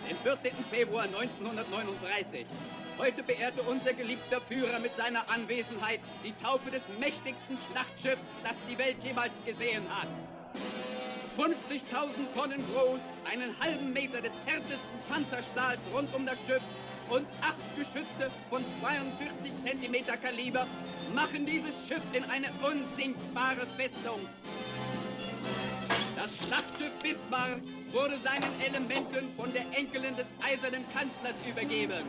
den 14. Februar 1939. Heute beehrte unser geliebter Führer mit seiner Anwesenheit die Taufe des mächtigsten Schlachtschiffs, das die Welt jemals gesehen hat. 50.000 Tonnen groß, einen halben Meter des härtesten Panzerstahls rund um das Schiff und 8 Geschütze von 42 Zentimeter Kaliber machen dieses Schiff in eine unsinkbare Festung. Das Schlachtschiff Bismarck wurde seinen Elementen von der Enkelin des eisernen Kanzlers übergeben.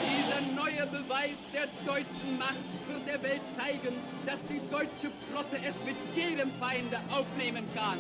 Dieser neue Beweis der deutschen Macht wird der Welt zeigen, dass die deutsche Flotte es mit jedem Feinde aufnehmen kann.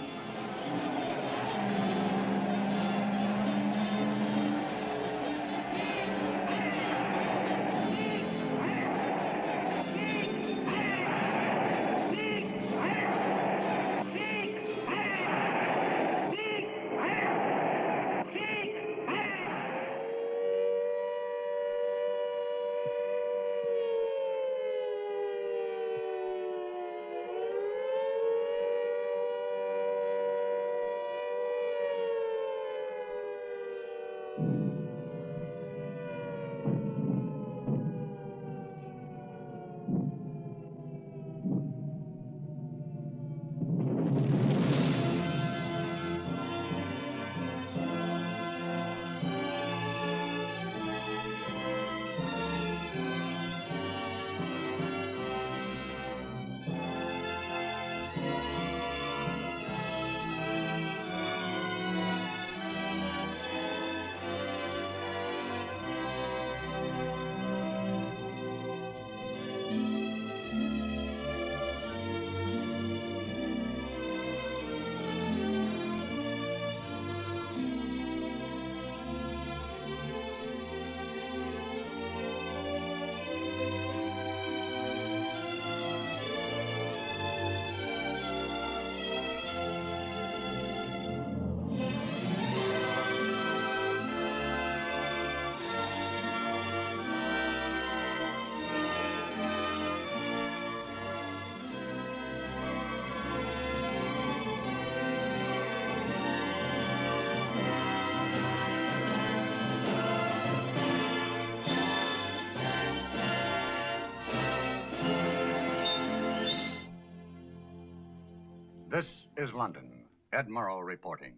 This is London. Ed Murrow reporting.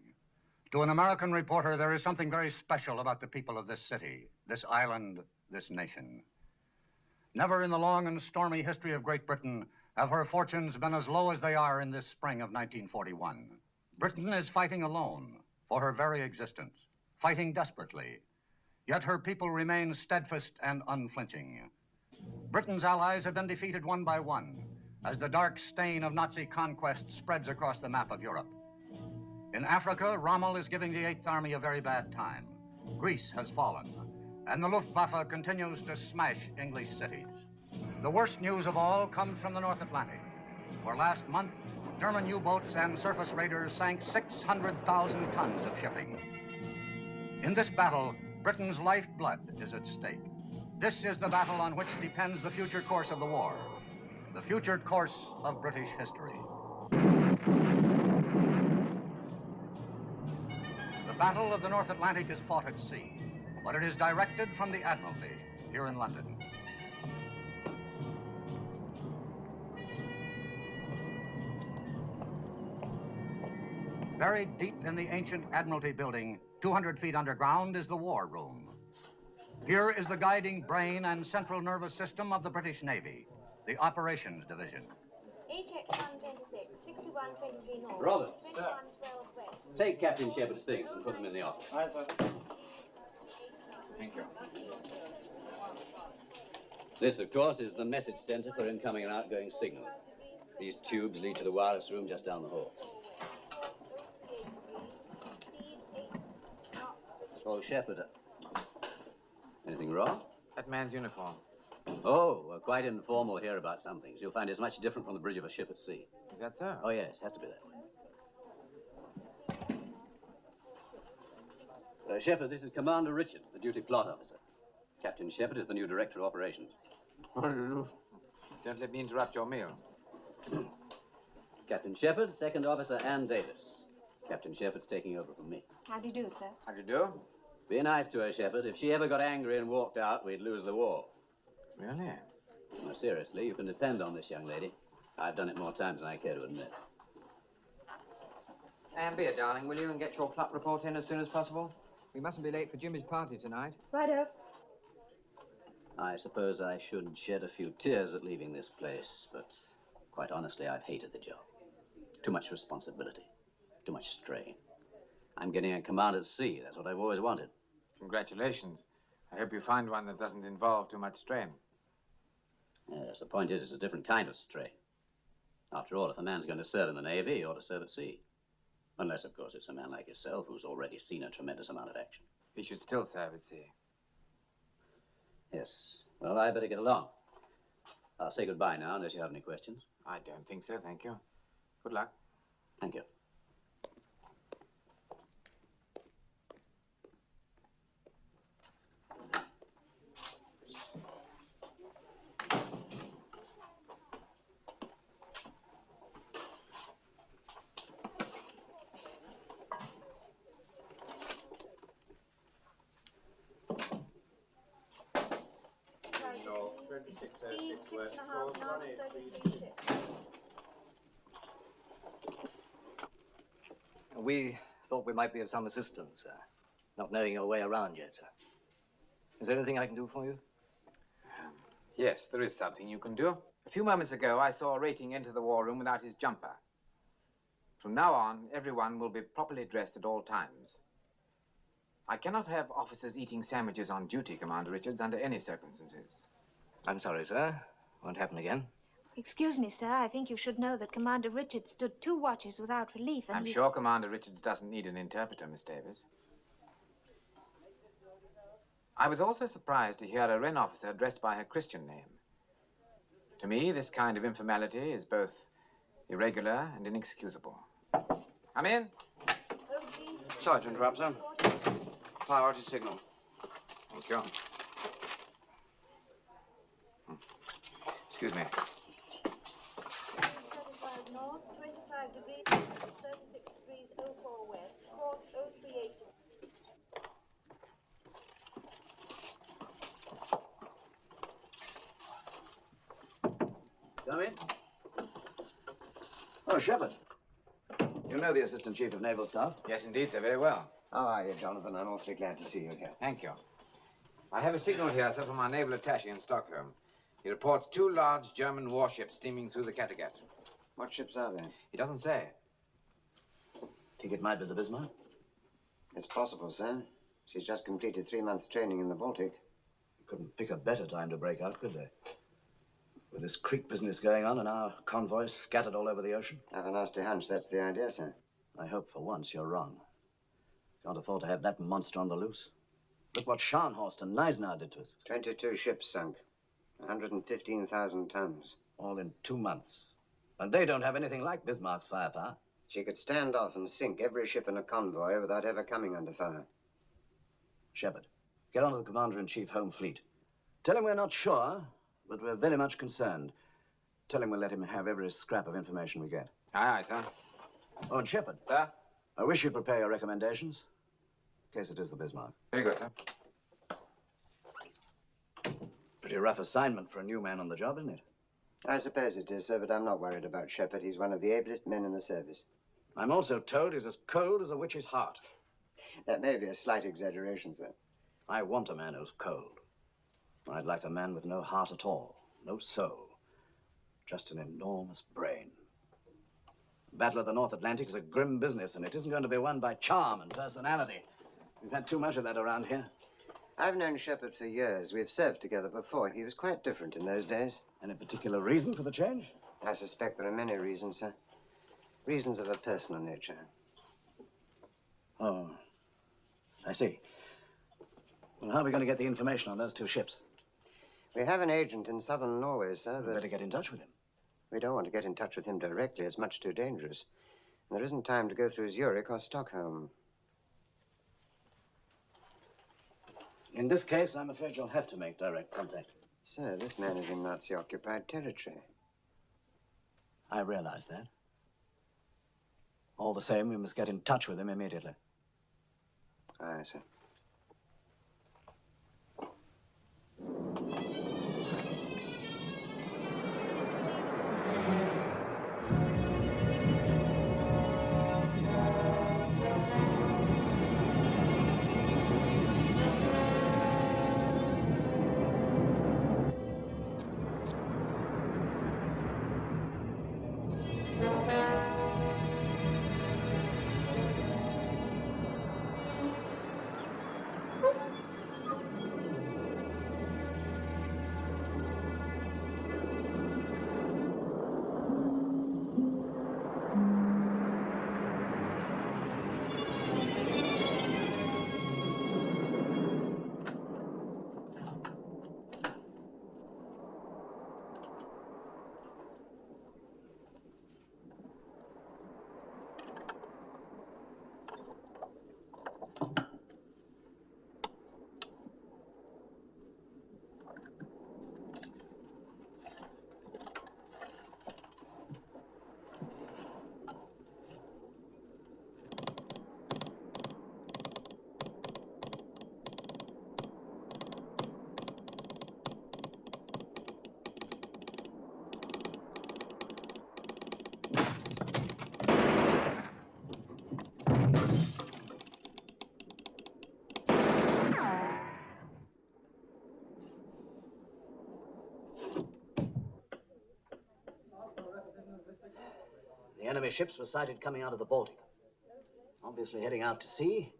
To an American reporter, there is something very special about the people of this city, this island, this nation. Never in the long and stormy history of Great Britain have her fortunes been as low as they are in this spring of 1941. Britain is fighting alone for her very existence, fighting desperately. Yet her people remain steadfast and unflinching. Britain's allies have been defeated one by one as the dark stain of Nazi conquest spreads across the map of Europe. In Africa, Rommel is giving the 8th Army a very bad time. Greece has fallen, and the Luftwaffe continues to smash English cities. The worst news of all comes from the North Atlantic, where last month, German U-boats and surface raiders sank 600,000 tons of shipping. In this battle, Britain's lifeblood is at stake. This is the battle on which depends the future course of the war, the future course of British history. The Battle of the North Atlantic is fought at sea, but it is directed from the Admiralty here in London. Buried deep in the ancient Admiralty building, 200 feet underground, is the War Room. Here is the guiding brain and central nervous system of the British Navy, the Operations Division. HX 126, 6123 North. Robert, 2112 West. take Captain Shepard's things and put them in the office. Aye, sir. Thank you. This, of course, is the message center for incoming and outgoing signal. These tubes lead to the wireless room just down the hall. Oh, Shepard. Anything wrong? That man's uniform. Oh, we're quite informal here about some things. You'll find it's much different from the bridge of a ship at sea. Is that so? Oh, yes, has to be that way. Shepard, this is Commander Richards, the duty plot officer. Captain Shepard is the new director of operations. Don't let me interrupt your meal. Captain Shepard, second officer Ann Davis. Captain Shepherd's taking over from me. How do you do, sir? How do you do? Be nice to her, Shepherd. If she ever got angry and walked out, we'd lose the war. Really? No, seriously, you can depend on this young lady. I've done it more times than I care to admit. And be a darling, will you, and get your pluck report in as soon as possible? We mustn't be late for Jimmy's party tonight. Righto. I suppose I should shed a few tears at leaving this place, but quite honestly, I've hated the job. Too much responsibility, too much strain. I'm getting a command at sea. That's what I've always wanted. Congratulations. I hope you find one that doesn't involve too much strain. Yes, the point is, it's a different kind of strain. After all, if a man's going to serve in the Navy, he ought to serve at sea. Unless, of course, it's a man like yourself who's already seen a tremendous amount of action. He should still serve at sea. Yes. Well, I better get along. I'll say goodbye now, unless you have any questions. I don't think so, thank you. Good luck. Thank you. Speed 6.5 knots, 33 ships. We thought we might be of some assistance, sir. Not knowing your way around yet, sir. Is there anything I can do for you? Yes, there is something you can do. A few moments ago, I saw a rating enter the war room without his jumper. From now on, everyone will be properly dressed at all times. I cannot have officers eating sandwiches on duty, Commander Richards, under any circumstances. I'm sorry, sir. Won't happen again. Excuse me, sir. I think you should know that Commander Richards stood 2 watches without relief, and I'm sure Commander Richards doesn't need an interpreter, Miss Davis. I was also surprised to hear a Wren officer addressed by her Christian name. To me, this kind of informality is both irregular and inexcusable. Come in. Sorry to interrupt, sir. Priority signal. Thank you. Excuse me. 35 north, 25 degrees, 36 degrees 04 west, course 038. Come in. Oh, Shepard. You know the Assistant Chief of Naval Staff? Yes, indeed, sir. Very well. How are you, Jonathan? I'm awfully glad to see you here. Thank you. I have a signal here, sir, from our naval attaché in Stockholm. He reports 2 large German warships steaming through the Kattegat. What ships are they? He doesn't say. Think it might be the Bismarck? It's possible, sir. She's just completed 3 months' training in the Baltic. Couldn't pick a better time to break out, could they? With this creek business going on and our convoys scattered all over the ocean? I have a nasty hunch that's the idea, sir. I hope for once you're wrong. Can't afford to have that monster on the loose. Look what Scharnhorst and Neisner did to us. 22 ships sunk. 115,000 tons. All in 2 months. And they don't have anything like Bismarck's firepower. She could stand off and sink every ship in a convoy without ever coming under fire. Shepard, get on to the Commander-in-Chief Home Fleet. Tell him we're not sure, but we're very much concerned. Tell him we'll let him have every scrap of information we get. Aye, aye, sir. Oh, and Shepard. Sir? I wish you'd prepare your recommendations, in case it is the Bismarck. Very good, sir. Pretty rough assignment for a new man on the job, isn't it? I suppose it is, sir, but I'm not worried about Shepard. He's one of the ablest men in the service. I'm also told he's as cold as a witch's heart. That may be a slight exaggeration, sir. I want a man who's cold. I'd like a man with no heart at all, no soul, just an enormous brain. The Battle of the North Atlantic is a grim business, and it isn't going to be won by charm and personality. We've had too much of that around here. I've known Shepard for years. We've served together before. He was quite different in those days. Any particular reason for the change? I suspect there are many reasons, sir. Reasons of a personal nature. Oh, I see. Well, how are we going to get the information on those 2 ships? We have an agent in southern Norway, sir, We but better get in touch with him. we don't want to get in touch with him directly. It's much too dangerous. And there isn't time to go through Zurich or Stockholm. In this case, I'm afraid you'll have to make direct contact. Sir, this man is in Nazi-occupied territory. I realize that. All the same, we must get in touch with him immediately. I see. The enemy ships were sighted coming out of the Baltic. Obviously heading out to sea.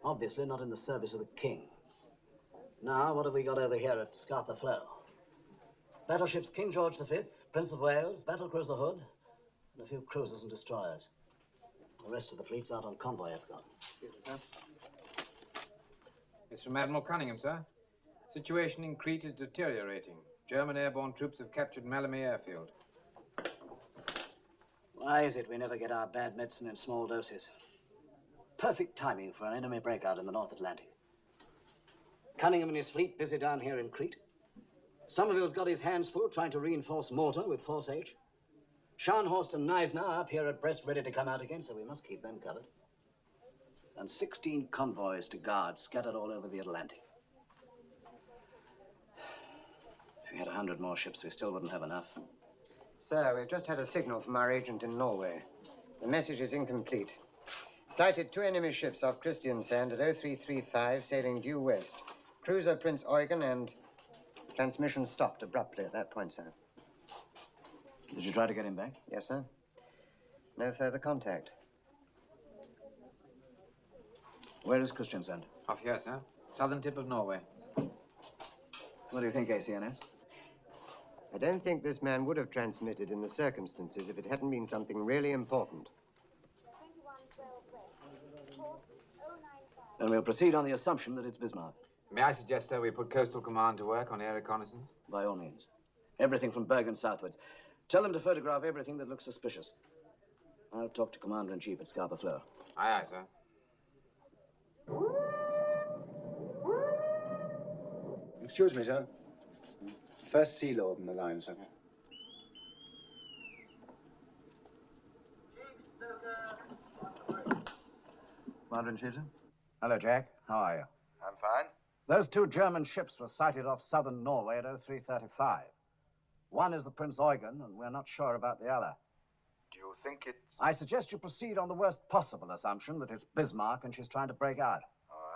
Obviously not in the service of the king. Now, what have we got over here at Scapa Flow? Battleships King George V, Prince of Wales, battlecruiser Hood, and a few cruisers and destroyers. The rest of the fleet's out on convoy escort. Excuse me, sir. It's from Admiral Cunningham, sir. Situation in Crete is deteriorating. German airborne troops have captured Malmö airfield. Why is it we never get our bad medicine in small doses? Perfect timing for an enemy breakout in the North Atlantic. Cunningham and his fleet busy down here in Crete. Somerville's got his hands full trying to reinforce Malta with Force H. Scharnhorst and Neisner are up here at Brest ready to come out again, so we must keep them covered. And 16 convoys to guard scattered all over the Atlantic. If we had 100 more ships, we still wouldn't have enough. Sir, we've just had a signal from our agent in Norway. The message is incomplete. Sighted 2 enemy ships off Christiansand at 0335, sailing due west. Cruiser Prince Eugen, and transmission stopped abruptly at that point, sir. Did you try to get him back? Yes, sir. No further contact. Where is Christiansand? Off here, sir. Southern tip of Norway. What do you think, ACNS? I don't think this man would have transmitted in the circumstances if it hadn't been something really important. 2112 West. Course 095. Then we'll proceed on the assumption that it's Bismarck. May I suggest, sir, we put Coastal Command to work on air reconnaissance? By all means. Everything from Bergen southwards. Tell them to photograph everything that looks suspicious. I'll talk to Commander-in-Chief at Scapa Flow. Aye, aye, sir. Excuse me, sir. First Sea Lord in the line, sir. Commander-in-Chief, sir? Hello, Jack. How are you? I'm fine. Those 2 German ships were sighted off southern Norway at 0335. One is the Prince Eugen, and we're not sure about the other. Do you think it's... I suggest you proceed on the worst possible assumption that it's Bismarck and she's trying to break out. All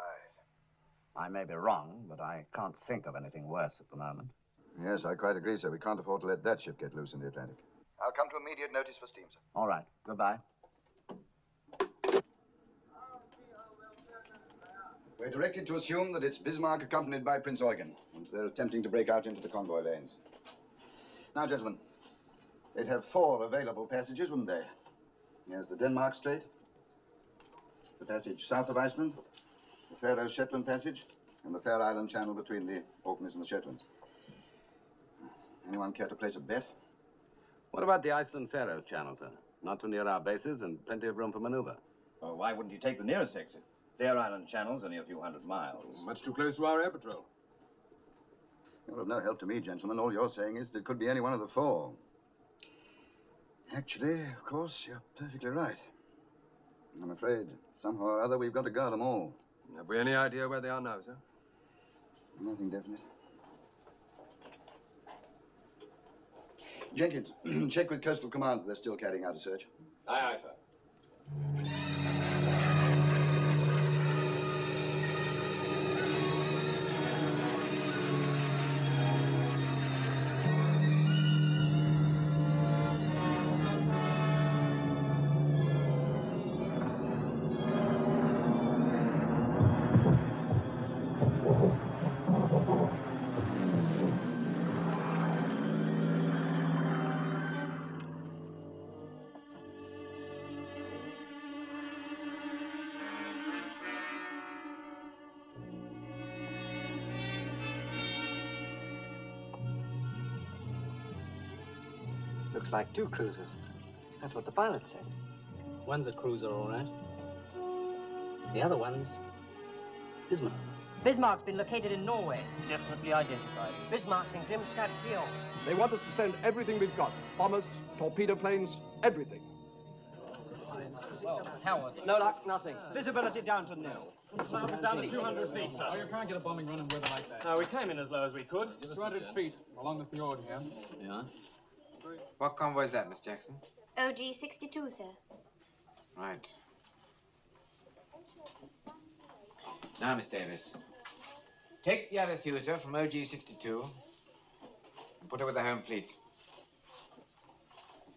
right. I may be wrong, but I can't think of anything worse at the moment. Yes, I quite agree, sir. We can't afford to let that ship get loose in the Atlantic. I'll come to immediate notice for steam, sir. All right. Goodbye. We're directed to assume that it's Bismarck accompanied by Prince Eugen, and they're attempting to break out into the convoy lanes. Now, gentlemen, they'd have 4 available passages, wouldn't they? There's the Denmark Strait, the passage south of Iceland, the Faroe-Shetland Passage, and the Fair Island Channel between the Orkneys and the Shetlands. Anyone care to place a bet? What about the Iceland-Faroes Channel, sir? Not too near our bases and plenty of room for maneuver. Well, why wouldn't you take the nearest exit? Fair Island Channel's only a few hundred miles. Much too close to our air patrol. You're of no help to me, gentlemen. All you're saying is that it could be any one of the 4. Actually, of course, you're perfectly right. I'm afraid somehow or other we've got to guard them all. Have we any idea where they are now, sir? Nothing definite. Jenkins, check with Coastal Command that they're still carrying out a search. Aye, aye, sir. Looks like 2 cruisers. That's what the pilot said. One's a cruiser, all right. The other one's Bismarck. Bismarck's been located in Norway. Definitely identified. Bismarck's in Grimstad Fjord. They want us to send everything we've got. Bombers, torpedo planes, everything. Howard. No luck, nothing. Visibility down to nil. Snout is down to 200 feet, sir. Oh, you can't get a bombing run in weather like that. No, we came in as low as we could. 200 feet along the fjord here. Yeah? What convoy is that, Miss Jackson? OG 62, sir. Right. Now, Miss Davis, take the Arethusa from OG 62 and put her with the home fleet.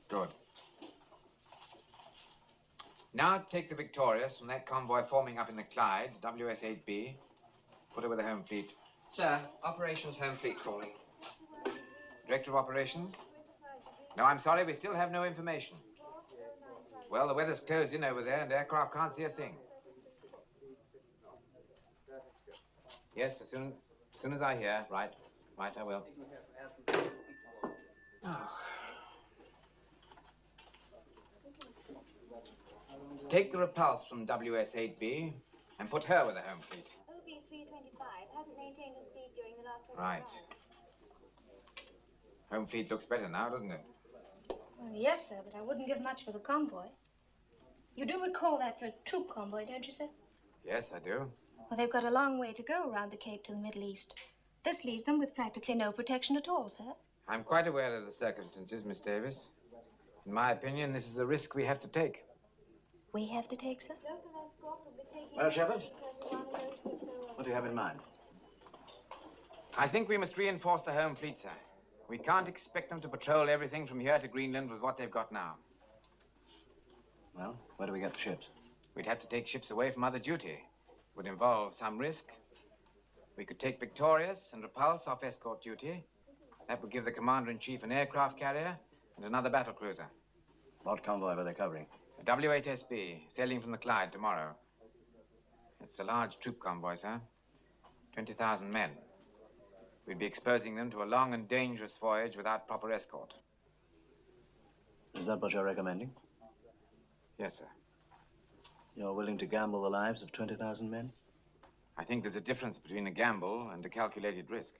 Good. Now take the Victorious from that convoy forming up in the Clyde, WS-8B. Put her with the home fleet. Sir, operations home fleet calling. Director of Operations? No, I'm sorry, we still have no information. Well, the weather's closed in over there and aircraft can't see a thing. Yes, as soon as I hear. Right, I will. Oh. Take the Repulse from WS-8B and put her with the home fleet. OB 325 hasn't maintained his speed during the last 24 Right. Home fleet looks better now, doesn't it? Well, yes, sir, but I wouldn't give much for the convoy. You do recall that's a troop convoy, don't you, sir? Yes, I do. Well, they've got a long way to go around the Cape to the Middle East. This leaves them with practically no protection at all, sir. I'm quite aware of the circumstances, Miss Davis. In my opinion, this is a risk we have to take. We have to take, sir? Well, Shepard, what do you have in mind? I think we must reinforce the home fleet, sir. We can't expect them to patrol everything from here to Greenland with what they've got now. Well, where do we get the ships? We'd have to take ships away from other duty. It would involve some risk. We could take Victorious and Repulse off escort duty. That would give the Commander-in-Chief an aircraft carrier and another battle cruiser. What convoy were they covering? A W-8SB, sailing from the Clyde tomorrow. It's a large troop convoy, sir. 20,000 men. We'd be exposing them to a long and dangerous voyage without proper escort. Is that what you're recommending? Yes, sir. You're willing to gamble the lives of 20,000 men? I think there's a difference between a gamble and a calculated risk.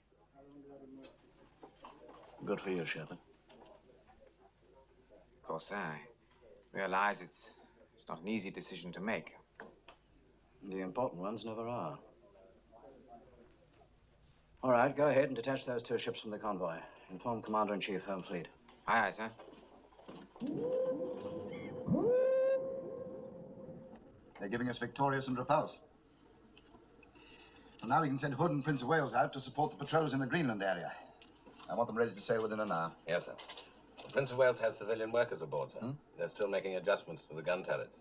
Good for you, Shepard. Of course, I realize it's not an easy decision to make. The important ones never are. All right, go ahead and detach those 2 ships from the convoy. Inform Commander-in-Chief, Home Fleet. Aye, aye, sir. They're giving us Victorious and Repulse. So now we can send Hood and Prince of Wales out to support the patrols in the Greenland area. I want them ready to sail within an hour. Yes, sir. The Prince of Wales has civilian workers aboard, sir. They're still making adjustments to the gun turrets.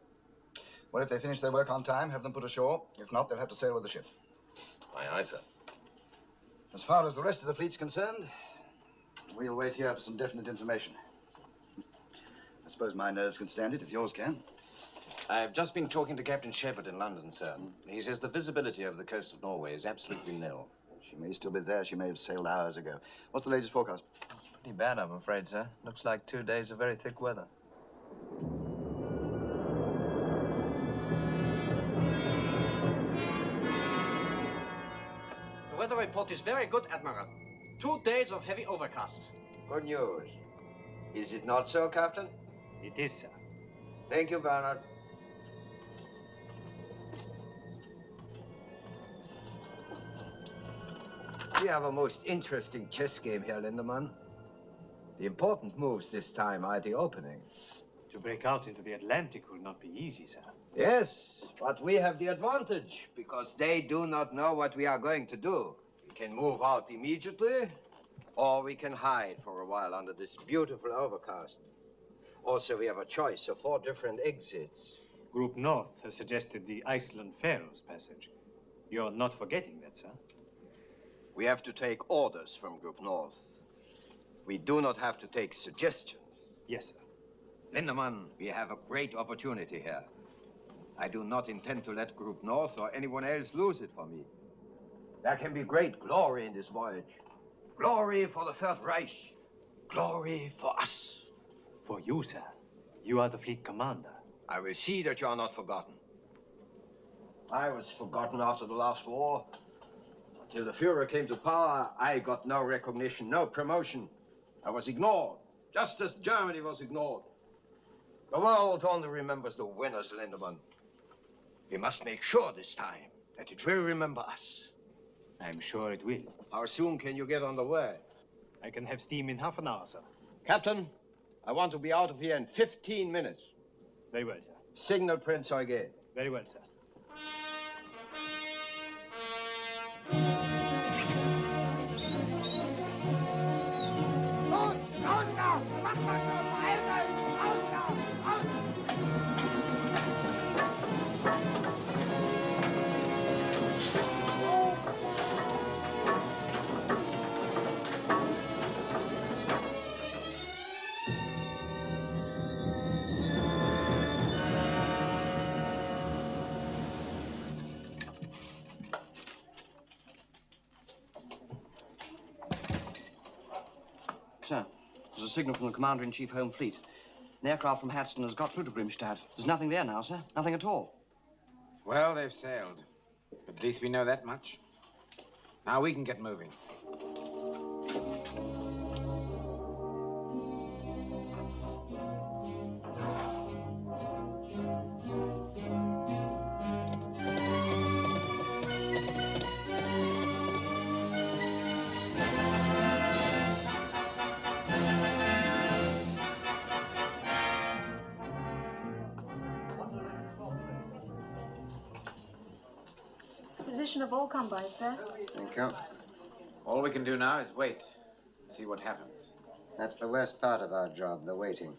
Well, if they finish their work on time, have them put ashore. If not, they'll have to sail with the ship. Aye, aye, sir. As far as the rest of the fleet's concerned, we'll wait here for some definite information. I suppose my nerves can stand it, if yours can. I've just been talking to Captain Shepard in London, sir. He says the visibility over the coast of Norway is absolutely nil. She may still be there. She may have sailed hours ago. What's the latest forecast? Pretty bad, I'm afraid, sir. Looks like 2 days of very thick weather. The weather report is very good, Admiral. 2 days of heavy overcast. Good news. Is it not so, Captain? It is, sir. Thank you, Bernard. We have a most interesting chess game here, Lindemann. The important moves this time are the opening. To break out into the Atlantic will not be easy, sir. Yes, but we have the advantage because they do not know what we are going to do. We can move out immediately, or we can hide for a while under this beautiful overcast. Also, we have a choice of 4 different exits. Group North has suggested the Iceland-Faroes passage. You're not forgetting that, sir? We have to take orders from Group North. We do not have to take suggestions. Yes, sir. Lindemann, we have a great opportunity here. I do not intend to let Group North or anyone else lose it for me. There can be great glory in this voyage. Glory for the Third Reich. Glory for us. For you, sir. You are the fleet commander. I will see that you are not forgotten. I was forgotten after the last war. Until the Führer came to power, I got no recognition, no promotion. I was ignored, just as Germany was ignored. The world only remembers the winners, Lindemann. We must make sure this time that it will remember us. I'm sure it will. How soon can you get on the way? I can have steam in half an hour, sir. Captain, I want to be out of here in 15 minutes. Very well, sir. Signal Prince Eugen. Very well, sir. Los! Raus da! Macht mal schon! Beeilt euch! Raus da! Raus! Sir, there's a signal from the Commander-in-Chief Home Fleet. An aircraft from Hadston has got through to Grimstad. There's nothing there now, sir. Nothing at all. Well, they've sailed. But at least we know that much. Now we can get moving. Position of all convoys, sir. Thank you. All we can do now is wait. See what happens. That's the worst part of our job, the waiting.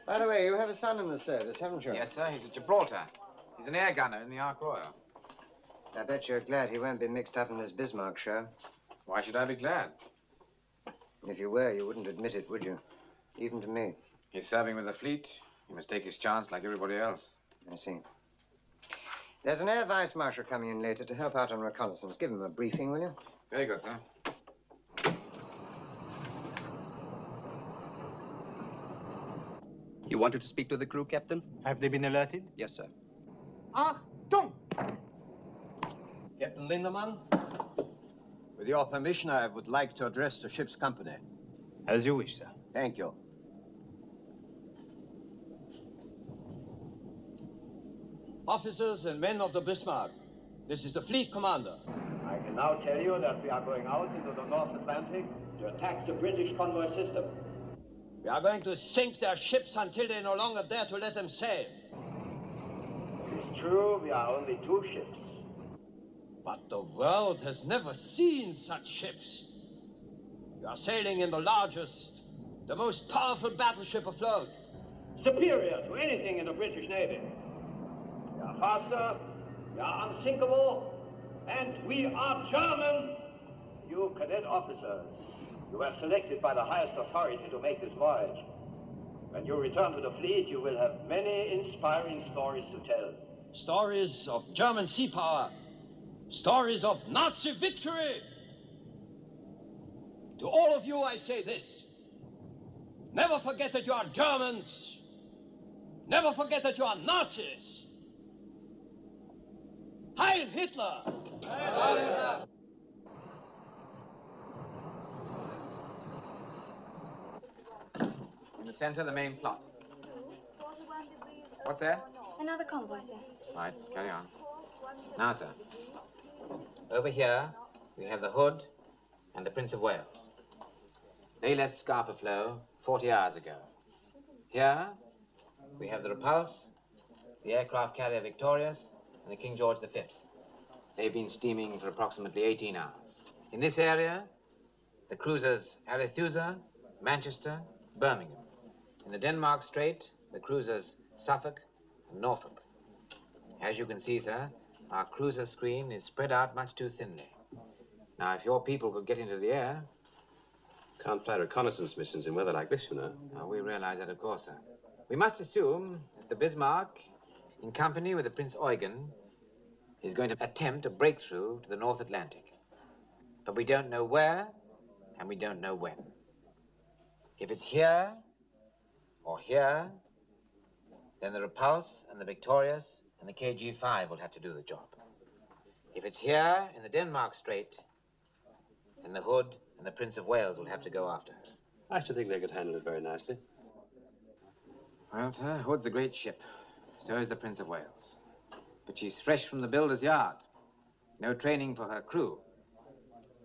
By the way, you have a son in the service, haven't you? Yes, sir. He's at Gibraltar. He's an air gunner in the Ark Royal. I bet you're glad he won't be mixed up in this Bismarck show. Why should I be glad? If you were, you wouldn't admit it, would you? Even to me. He's serving with the fleet. He must take his chance like everybody else. I see. There's an air vice marshal coming in later to help out on reconnaissance. Give him a briefing, will you? Very good, sir. You wanted to speak to the crew, Captain? Have they been alerted? Yes, sir. Achtung! Captain Lindemann, with your permission, I would like to address the ship's company. As you wish, sir. Thank you. Officers and men of the Bismarck, this is the fleet commander. I can now tell you that we are going out into the North Atlantic to attack the British convoy system. We are going to sink their ships until they no longer dare to let them sail. It is true, we are only 2 ships. But the world has never seen such ships. We are sailing in the largest, the most powerful battleship afloat. Superior to anything in the British Navy. We are faster, we are unsinkable, and we are German. You cadet officers, you were selected by the highest authority to make this voyage. When you return to the fleet, you will have many inspiring stories to tell. Stories of German sea power. Stories of Nazi victory. To all of you, I say this. Never forget that you are Germans. Never forget that you are Nazis. Heil Hitler! Heil Hitler! In the center, the main plot. What's there? Another convoy, sir. Right, carry on. Now, sir. Over here, we have the Hood and the Prince of Wales. They left Scapa Flow 40 hours ago. Here, we have the Repulse, the aircraft carrier Victorious, and the King George V. They've been steaming for approximately 18 hours. In this area, the cruisers Arethusa, Manchester, Birmingham. In the Denmark Strait, the cruisers Suffolk and Norfolk. As you can see, sir, our cruiser screen is spread out much too thinly. Now, if your people could get into the air... Can't fly reconnaissance missions in weather like this, you know. We realize that, of course, sir. We must assume that the Bismarck, in company with the Prince Eugen, is going to attempt a breakthrough to the North Atlantic. But we don't know where, and we don't know when. If it's here, or here, then the Repulse and the Victorious and the KG-5 will have to do the job. If it's here, in the Denmark Strait, then the Hood and the Prince of Wales will have to go after her. I should think they could handle it very nicely. Well, sir, Hood's a great ship. So is the Prince of Wales. But she's fresh from the builder's yard. No training for her crew.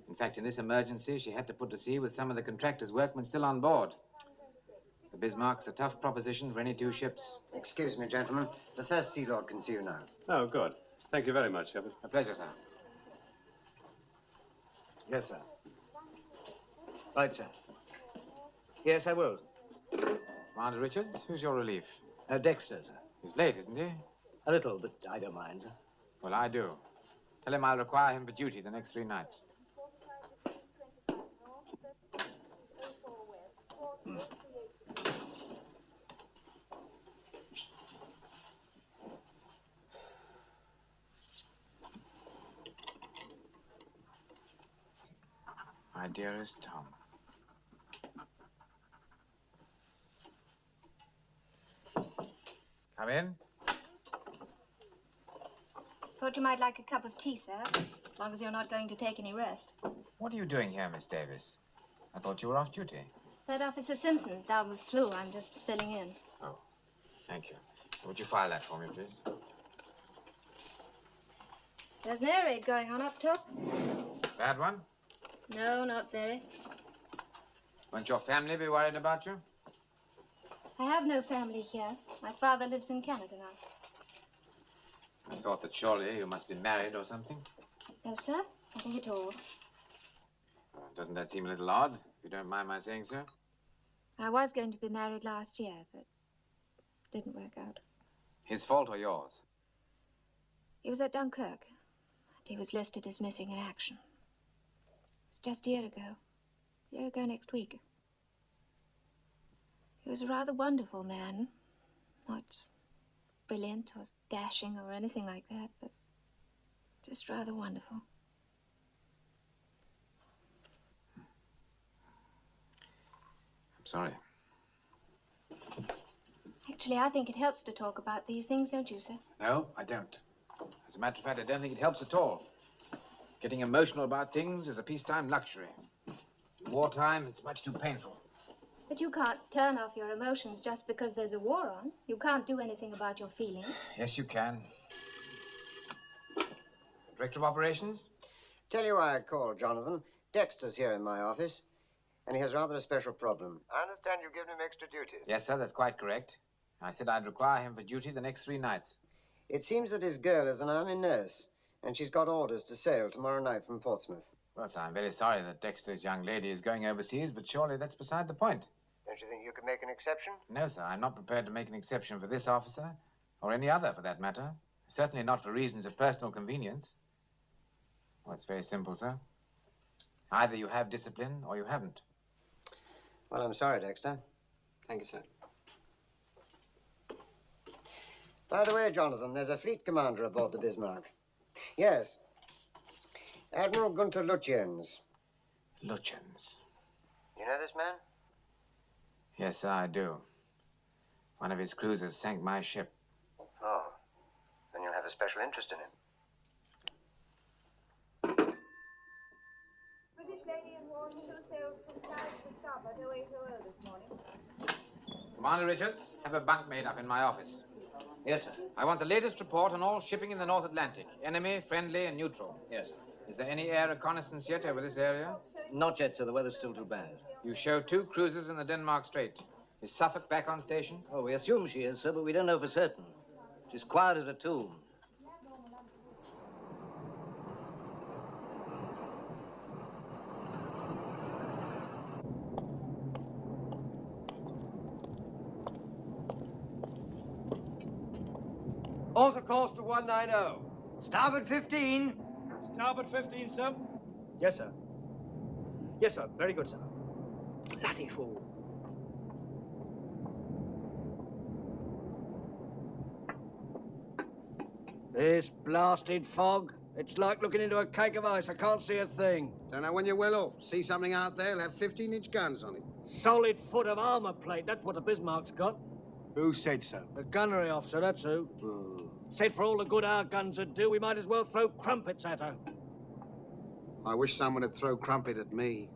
In fact, in this emergency, she had to put to sea with some of the contractor's workmen still on board. The Bismarck's a tough proposition for any two ships. Excuse me, gentlemen. The First Sea Lord can see you now. Oh, good. Thank you very much, Shepard. A pleasure, sir. Yes, sir. Right, sir. Yes, I will. Commander Richards, who's your relief? Dexter, sir. He's late, isn't he? A little, but I don't mind, sir. Well, I do. Tell him I'll require him for duty the next 3 nights. My dearest Tom. Come in. Thought you might like a cup of tea, sir, as long as you're not going to take any rest. What are you doing here, Miss Davis? I thought you were off duty. Third Officer Simpson's down with flu. I'm just filling in. Oh, thank you. Would you file that for me, please? There's an air raid going on up top. Bad one? No, not very. Won't your family be worried about you? I have no family here. My father lives in Canada now. I thought that surely you must be married or something. No, sir. Nothing at all. Doesn't that seem a little odd, if you don't mind my saying so? I was going to be married last year, but didn't work out. His fault or yours? He was at Dunkirk, and he was listed as missing in action. It was just a year ago next week. He was a rather wonderful man. Not brilliant or dashing or anything like that, but just rather wonderful. I'm sorry. Actually, I think it helps to talk about these things, don't you, sir? No, I don't. As a matter of fact, I don't think it helps at all. Getting emotional about things is a peacetime luxury. Wartime, it's much too painful. But you can't turn off your emotions just because there's a war on. You can't do anything about your feelings. Yes, you can. Director of Operations? Tell you why I called, Jonathan. Dexter's here in my office, and he has rather a special problem. I understand you've given him extra duties. Yes, sir, that's quite correct. I said I'd require him for duty the next 3 nights. It seems that his girl is an army nurse, and she's got orders to sail tomorrow night from Portsmouth. Well, sir, I'm very sorry that Dexter's young lady is going overseas, but surely that's beside the point. Don't you think you could make an exception? No, sir, I'm not prepared to make an exception for this officer, or any other for that matter. Certainly not for reasons of personal convenience. Well, it's very simple, sir. Either you have discipline or you haven't. Well, I'm sorry, Dexter. Thank you, sir. By the way, Jonathan, there's a fleet commander aboard the Bismarck. Yes. Admiral Gunther Lutyens. Lutyens? You know this man? Yes, sir, I do. One of his cruisers sank my ship. Oh. Then you'll have a special interest in him. British lady in war, 2 sails from Paris to Scapa, 0800 this morning. Commander Richards, have a bunk made up in my office. Yes, sir. I want the latest report on all shipping in the North Atlantic. Enemy, friendly, and neutral. Yes, sir. Is there any air reconnaissance yet over this area? Not yet, sir. The weather's still too bad. You show 2 cruisers in the Denmark Strait. Is Suffolk back on station? Oh, we assume she is, sir, but we don't know for certain. She's quiet as a tomb. Alter course to 190. Starboard 15. Starboard 15, sir. Yes, sir. Yes, sir. Very good, sir. Bloody fool. This blasted fog. It's like looking into a cake of ice. I can't see a thing. Don't know when you're well off. See something out there, it'll have 15-inch guns on it. Solid foot of armor plate. That's what the Bismarck's got. Who said so? The gunnery officer, that's who. Said for all the good our guns would do, we might as well throw crumpets at her. I wish someone would throw crumpet at me.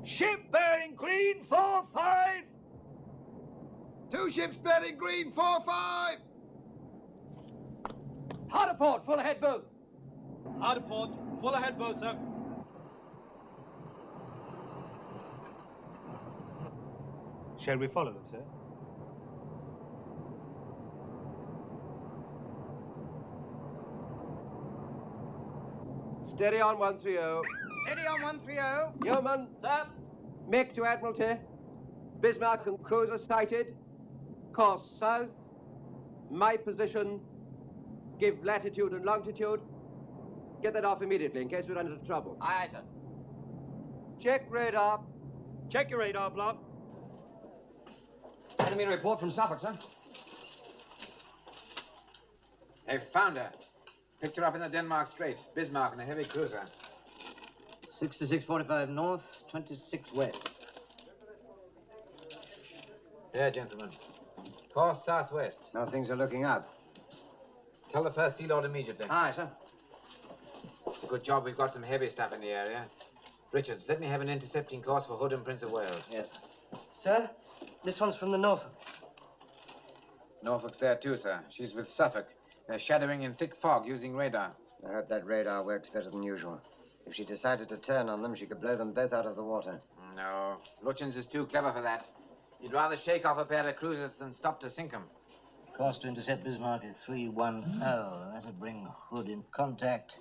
Ship bearing green 4-5. 2 ships bearing green 4-5. Hard port, full ahead both. Hard port, full ahead both, sir. Shall we follow them, sir? Steady on 130. Steady on 130. Yeoman. Sir. Make to Admiralty. Bismarck and cruiser sighted. Course south. My position. Give latitude and longitude. Get that off immediately in case we run into trouble. Aye, sir. Check radar. Check your radar, block. Enemy report from Suffolk, sir. They've found her. Picked her up in the Denmark Strait. Bismarck in a heavy cruiser. 6645 north, 26 west. There, gentlemen. Course southwest. Now things are looking up. Tell the First Sea Lord immediately. Aye, sir. It's a good job we've got some heavy stuff in the area. Richards, let me have an intercepting course for Hood and Prince of Wales. Yes, sir. Sir, this one's from the Norfolk. Norfolk's there too, sir. She's with Suffolk. They're shadowing in thick fog using radar. I hope that radar works better than usual. If she decided to turn on them, she could blow them both out of the water. No, Lutyens is too clever for that. He'd rather shake off a pair of cruisers than stop to sink them. Course to intercept Bismarck is 310. That'll bring Hood in contact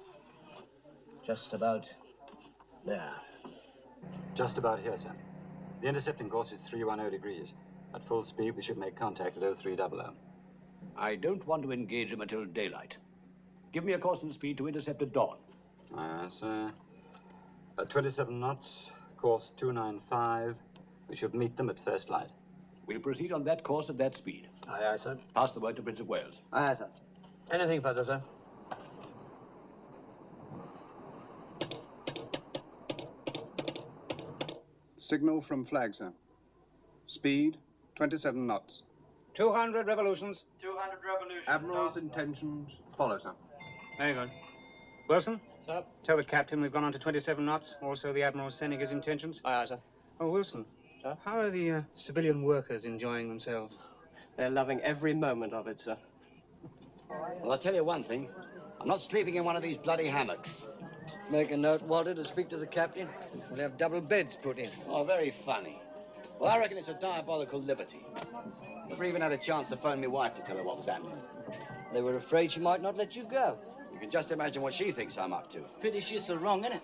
just about there. Just about here, sir. The intercepting course is 310 degrees. At full speed, we should make contact at 0300. I don't want to engage them until daylight. Give me a course and speed to intercept at dawn. Sir. At 27 knots, course 295. We should meet them at first light. We'll proceed on that course at that speed. Aye, aye, sir. Pass the word to Prince of Wales. Aye, sir. Anything further, sir? Signal from flag, sir. Speed, 27 knots. 200 revolutions. 200 revolutions. Admiral's intentions follow, sir. Very good. Wilson? Sir? Tell the captain we've gone on to 27 knots. Also, the Admiral's sending his intentions. Aye, aye, sir. Oh, Wilson. Sir? How are the civilian workers enjoying themselves? They're loving every moment of it, sir. Well, I'll tell you one thing. I'm not sleeping in one of these bloody hammocks. Make a note, Walter, to speak to the captain. We'll have double beds put in. Oh, very funny. Well, I reckon it's a diabolical liberty. Never even had a chance to phone my wife to tell her what was happening. They were afraid she might not let you go. You can just imagine what she thinks I'm up to. Pity she's so wrong, isn't it?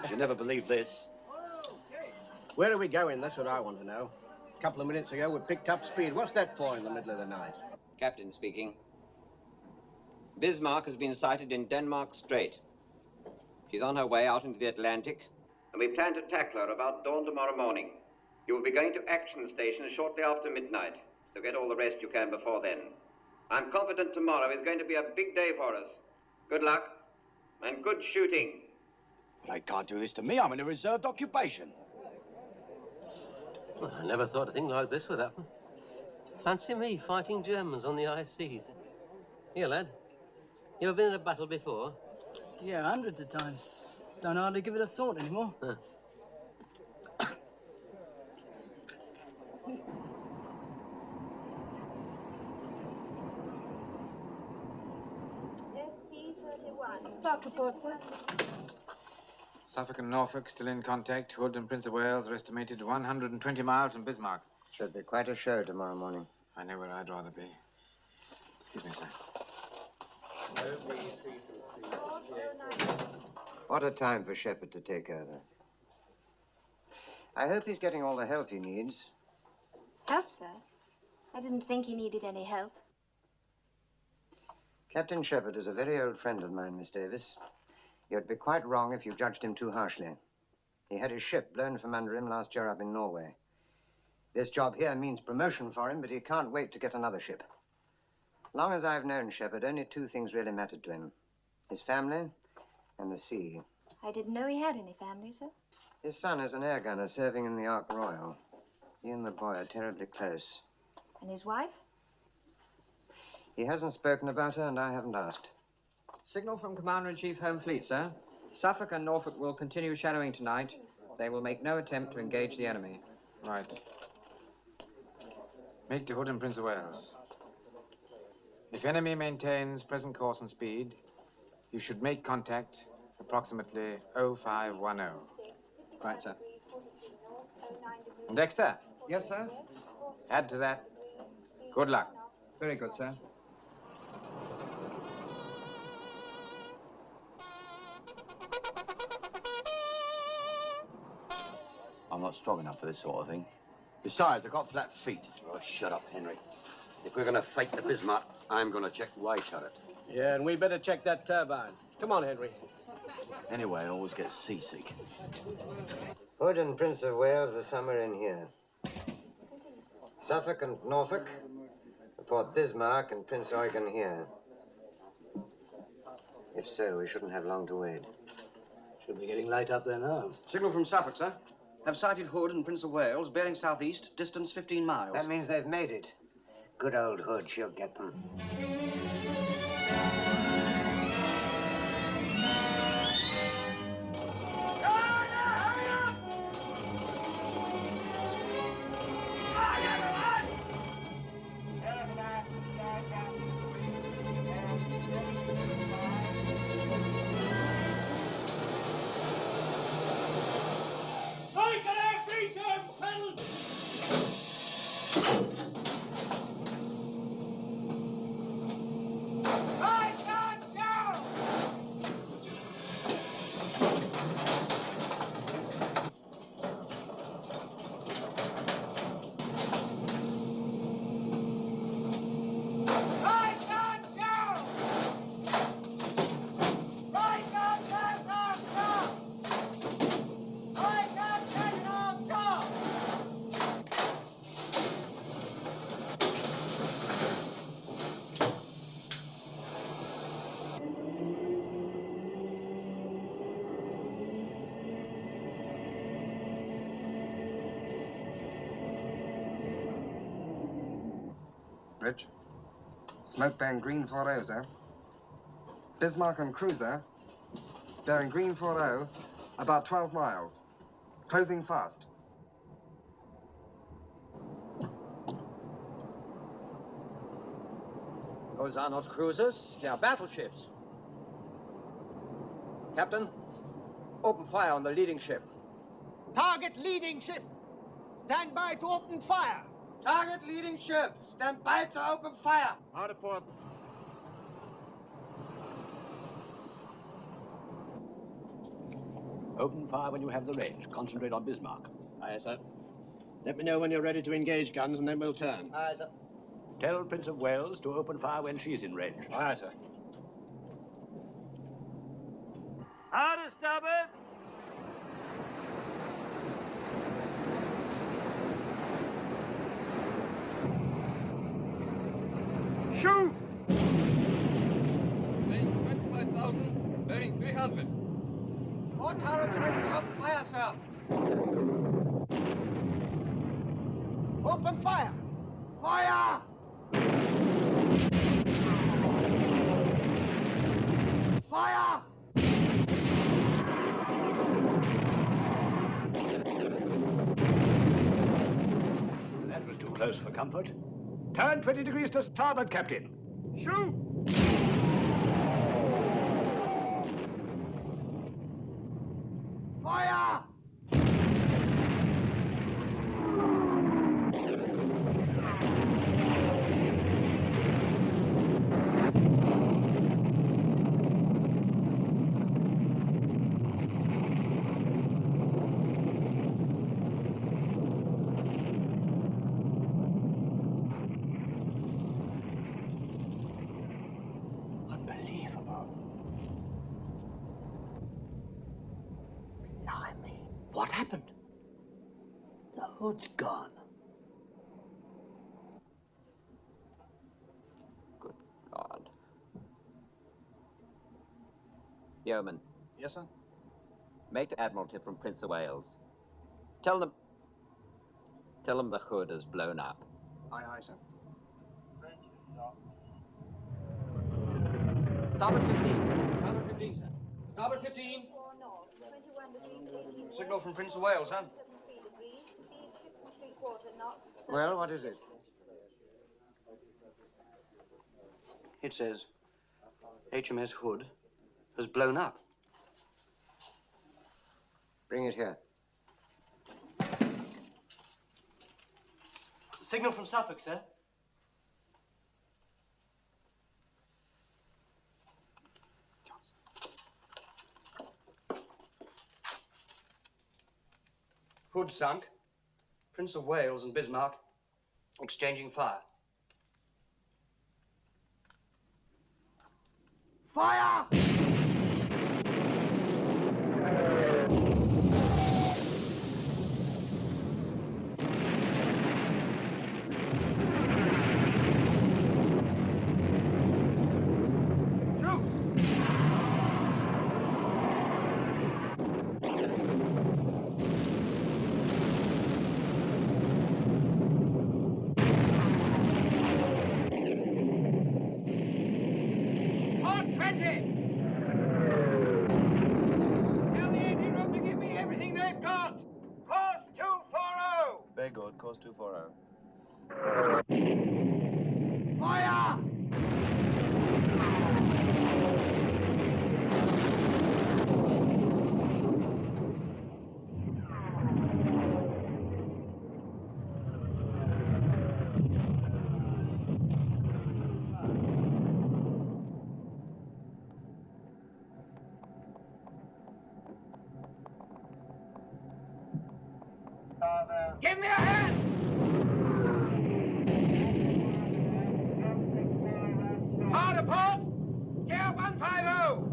She'll never believe this. Where are we going? That's what I want to know. A couple of minutes ago, we picked up speed. What's that for in the middle of the night? Captain speaking. Bismarck has been sighted in Denmark Strait. She's on her way out into the Atlantic, and we plan to tackle her about dawn tomorrow morning. You will be going to action stations shortly after midnight, so get all the rest you can before then. I'm confident tomorrow is going to be a big day for us. Good luck, and good shooting. They can't do this to me. I'm in a reserved occupation. Well, I never thought a thing like this would happen. Fancy me fighting Germans on the high seas. Here, lad. You ever been in a battle before? Yeah, hundreds of times. Don't hardly give it a thought anymore. Huh. Spark report, sir. Suffolk and Norfolk still in contact. Hood and Prince of Wales are estimated 120 miles from Bismarck. Should be quite a show tomorrow morning. I know where I'd rather be. Excuse me, sir. What a time for Shepherd to take over. I hope he's getting all the help he needs. Help, sir? I didn't think he needed any help. Captain Shepherd is a very old friend of mine, Miss Davis. You'd be quite wrong if you judged him too harshly. He had his ship blown from under him last year up in Norway. This job here means promotion for him, but he can't wait to get another ship. Long as I've known Shepherd, only two things really mattered to him. His family and the sea. I didn't know he had any family, sir. His son is an air gunner serving in the Ark Royal. He and the boy are terribly close. And his wife? He hasn't spoken about her, and I haven't asked. Signal from Commander-in-Chief Home Fleet, sir. Suffolk and Norfolk will continue shadowing tonight. They will make no attempt to engage the enemy. Right. Make to Hood and Prince of Wales. If enemy maintains present course and speed, you should make contact approximately 0510. Right, sir. And Dexter? Yes, sir? Add to that. Good luck. Very good, sir. I'm not strong enough for this sort of thing. Besides, I've got flat feet. Oh, shut up, Henry. If we're going to fight the Bismarck, I'm going to check why turret. Yeah, and we better check that turbine. Come on, Henry. Anyway, I always get seasick. Hood and Prince of Wales are somewhere in here. Suffolk and Norfolk report Bismarck and Prince Eugen here. If so, we shouldn't have long to wait. Should be getting light up there now. Signal from Suffolk, sir. Have sighted Hood and Prince of Wales, bearing southeast, distance 15 miles. That means they've made it. Good old Hood, she'll get them. Bridge. Smoke bearing green 40, sir. Bismarck and cruiser bearing green 40, about 12 miles. Closing fast. Those are not cruisers, they are battleships. Captain, open fire on the leading ship. Target leading ship. Stand by to open fire. Target leading ship. Stand by to open fire. Out of port. Open fire when you have the range. Concentrate on Bismarck. Aye, sir. Let me know when you're ready to engage guns, and then we'll turn. Aye, sir. Tell Prince of Wales to open fire when she's in range. Aye, sir. Hard to starboard. Shoot! Range 25,000, bearing 300. All turrets ready to open fire, sir. Open fire! Fire! Fire! That was too close for comfort. Turn 20 degrees to starboard, Captain. Shoot! happened? The hood's gone. Good God. Yeoman. Yes, sir? Make the Admiralty from Prince of Wales. Tell them the hood has blown up. Aye, aye, sir. Starboard 15. Starboard 15, sir. Starboard 15. 4 north, 21 degrees, 18 Signal from Prince of Wales, huh? 73 degrees, speed 6 3/4 knots. Well, what is it? It says HMS Hood has blown up. Bring it here. Signal from Suffolk, sir. Hood sunk. Prince of Wales and Bismarck exchanging fire. Fire! Very good. Course 240. Fire! Give me a hand! Hard apart! Gear 150!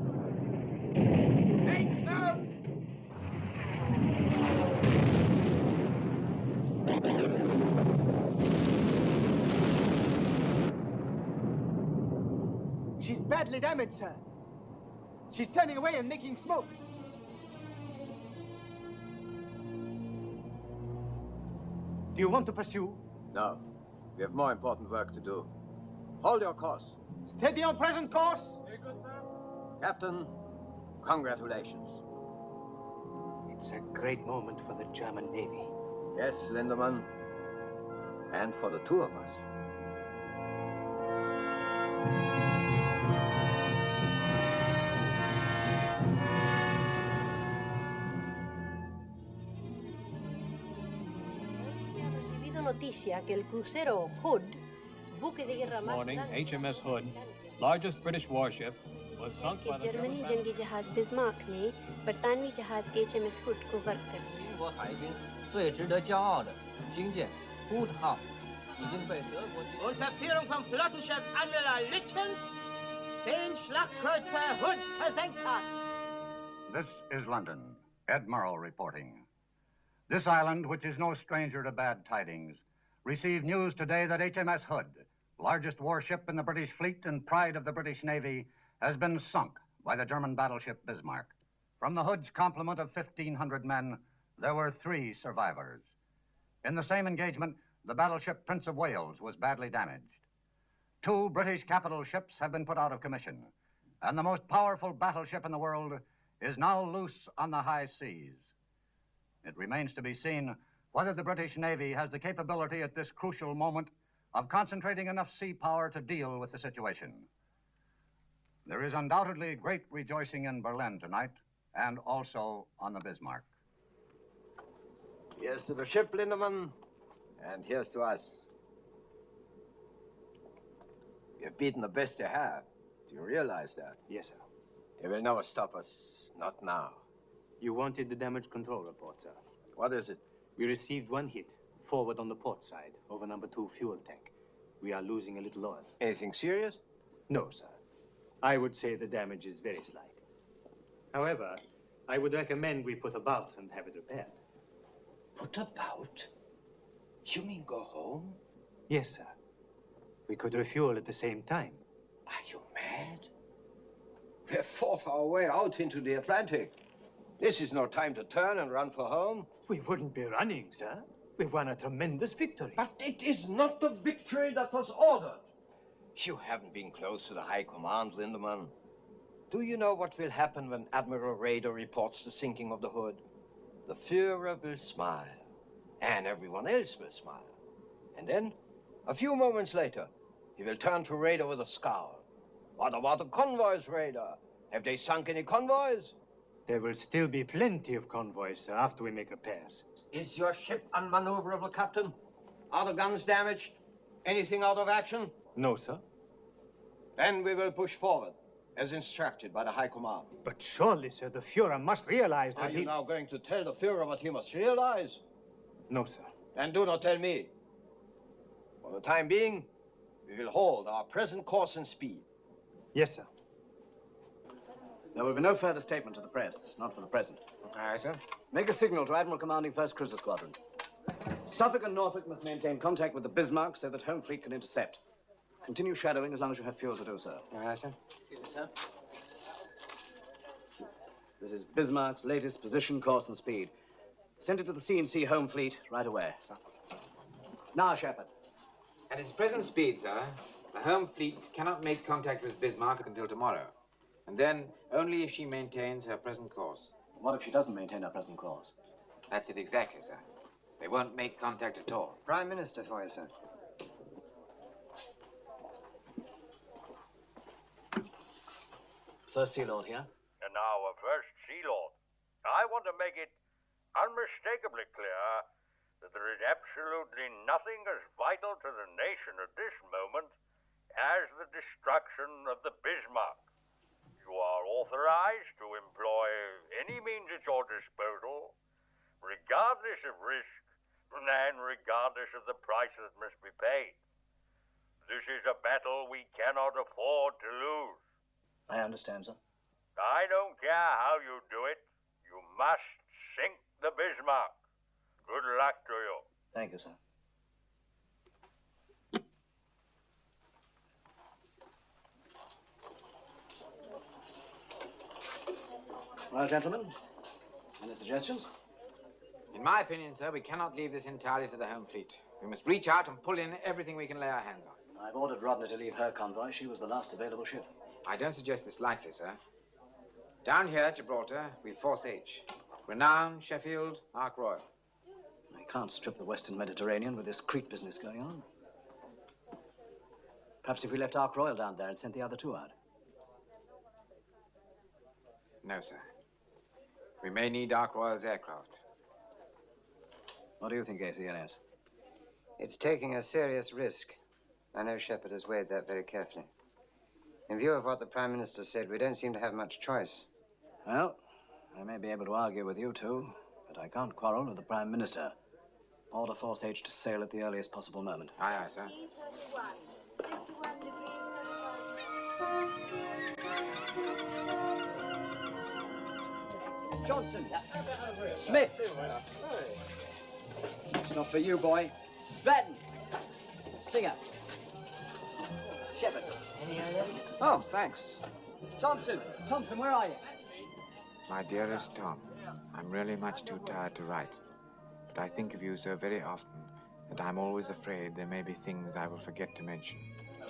Make smoke! She's badly damaged, sir. She's turning away and making smoke. Do you want to pursue? No. We have more important work to do. Hold your course. Steady on present course. Captain, congratulations. It's a great moment for the German Navy. Yes, Lindemann. And for the two of us. Noticia que el crucero Hood, buque de guerra más morning, grande HMS Hood, largest British warship, was sunk by the Germany German जंगी जहाज Bismarck ने बरतानवी जहाज HMS Hood को गर्क कर दिया। 英国海军最值得骄傲的军舰 Hood 号已经被德国军 Unter Führung von Flottenchef Admiral Lütjens den Schlachtkreuzer Hood versenkt hat. This is London. Ed Murrow reporting. This island, which is no stranger to bad tidings, received news today that HMS Hood, largest warship in the British fleet and pride of the British Navy, has been sunk by the German battleship Bismarck. From the Hood's complement of 1,500 men, there were 3 survivors. In the same engagement, the battleship Prince of Wales was badly damaged. 2 British capital ships have been put out of commission, and the most powerful battleship in the world is now loose on the high seas. It remains to be seen whether the British Navy has the capability at this crucial moment of concentrating enough sea power to deal with the situation. There is undoubtedly great rejoicing in Berlin tonight, and also on the Bismarck. Here's to the ship, Lindemann, and here's to us. You've beaten the best you have. Do you realize that? Yes, sir. They will never stop us. Not now. You wanted the damage control report, sir. What is it? We received 1 hit, forward on the port side, over number 2 fuel tank. We are losing a little oil. Anything serious? No, sir. I would say the damage is very slight. However, I would recommend we put about and have it repaired. Put about? You mean go home? Yes, sir. We could refuel at the same time. Are you mad? We have fought our way out into the Atlantic. This is no time to turn and run for home. We wouldn't be running, sir. We've won a tremendous victory. But it is not the victory that was ordered. You haven't been close to the High Command, Lindemann. Do you know what will happen when Admiral Raeder reports the sinking of the Hood? The Führer will smile, and everyone else will smile. And then, a few moments later, he will turn to Raeder with a scowl. What about the convoys, Raeder? Have they sunk any convoys? There will still be plenty of convoys, sir, after we make repairs. Is your ship unmaneuverable, Captain? Are the guns damaged? Anything out of action? No, sir. Then we will push forward, as instructed by the High Command. But surely, sir, the Führer must realize that Are you now going to tell the Führer what he must realize? No, sir. Then do not tell me. For the time being, we will hold our present course and speed. Yes, sir. There will be no further statement to the press, not for the present. Aye, sir. Make a signal to Admiral Commanding 1st Cruiser Squadron. Suffolk and Norfolk must maintain contact with the Bismarck so that Home Fleet can intercept. Continue shadowing as long as you have fuel to do so. Aye, sir. Excuse me, sir. This is Bismarck's latest position, course, and speed. Send it to the C&C Home Fleet right away. Sir. Now, Shepard. At its present speed, sir, the Home Fleet cannot make contact with Bismarck until tomorrow. And then only if she maintains her present course. What if she doesn't maintain her present course? That's it exactly, sir. They won't make contact at all. Prime Minister for you, sir. First Sea Lord here. And now, First Sea Lord, I want to make it unmistakably clear that there is absolutely nothing as vital to the nation at this moment as the destruction of the Bismarck. You are authorized to employ any means at your disposal, regardless of risk and regardless of the price that must be paid. This is a battle we cannot afford to lose. I understand, sir. I don't care how you do it. You must sink the Bismarck. Good luck to you. Thank you, sir. Well, gentlemen, any suggestions? In my opinion, sir, we cannot leave this entirely to the Home Fleet. We must reach out and pull in everything we can lay our hands on. I've ordered Rodney to leave her convoy. She was the last available ship. I don't suggest this lightly, sir. Down here at Gibraltar, we've Force H. Renown, Sheffield, Ark Royal. I can't strip the Western Mediterranean with this Crete business going on. Perhaps if we left Ark Royal down there and sent the other two out. No, sir. We may need Ark Royal's aircraft. What do you think, ACLS? It's taking a serious risk. I know Shepard has weighed that very carefully. In view of what the Prime Minister said, we don't seem to have much choice. Well, I may be able to argue with you two, but I can't quarrel with the Prime Minister. Order Force H to sail at the earliest possible moment. Aye, aye, sir. 61 degrees, Johnson. Smith. It's not for you, boy. Stratton. Singer. Shepard. Oh, thanks. Thompson. Thompson, where are you? My dearest Tom, I'm really much too tired to write. But I think of you so very often that I'm always afraid there may be things I will forget to mention.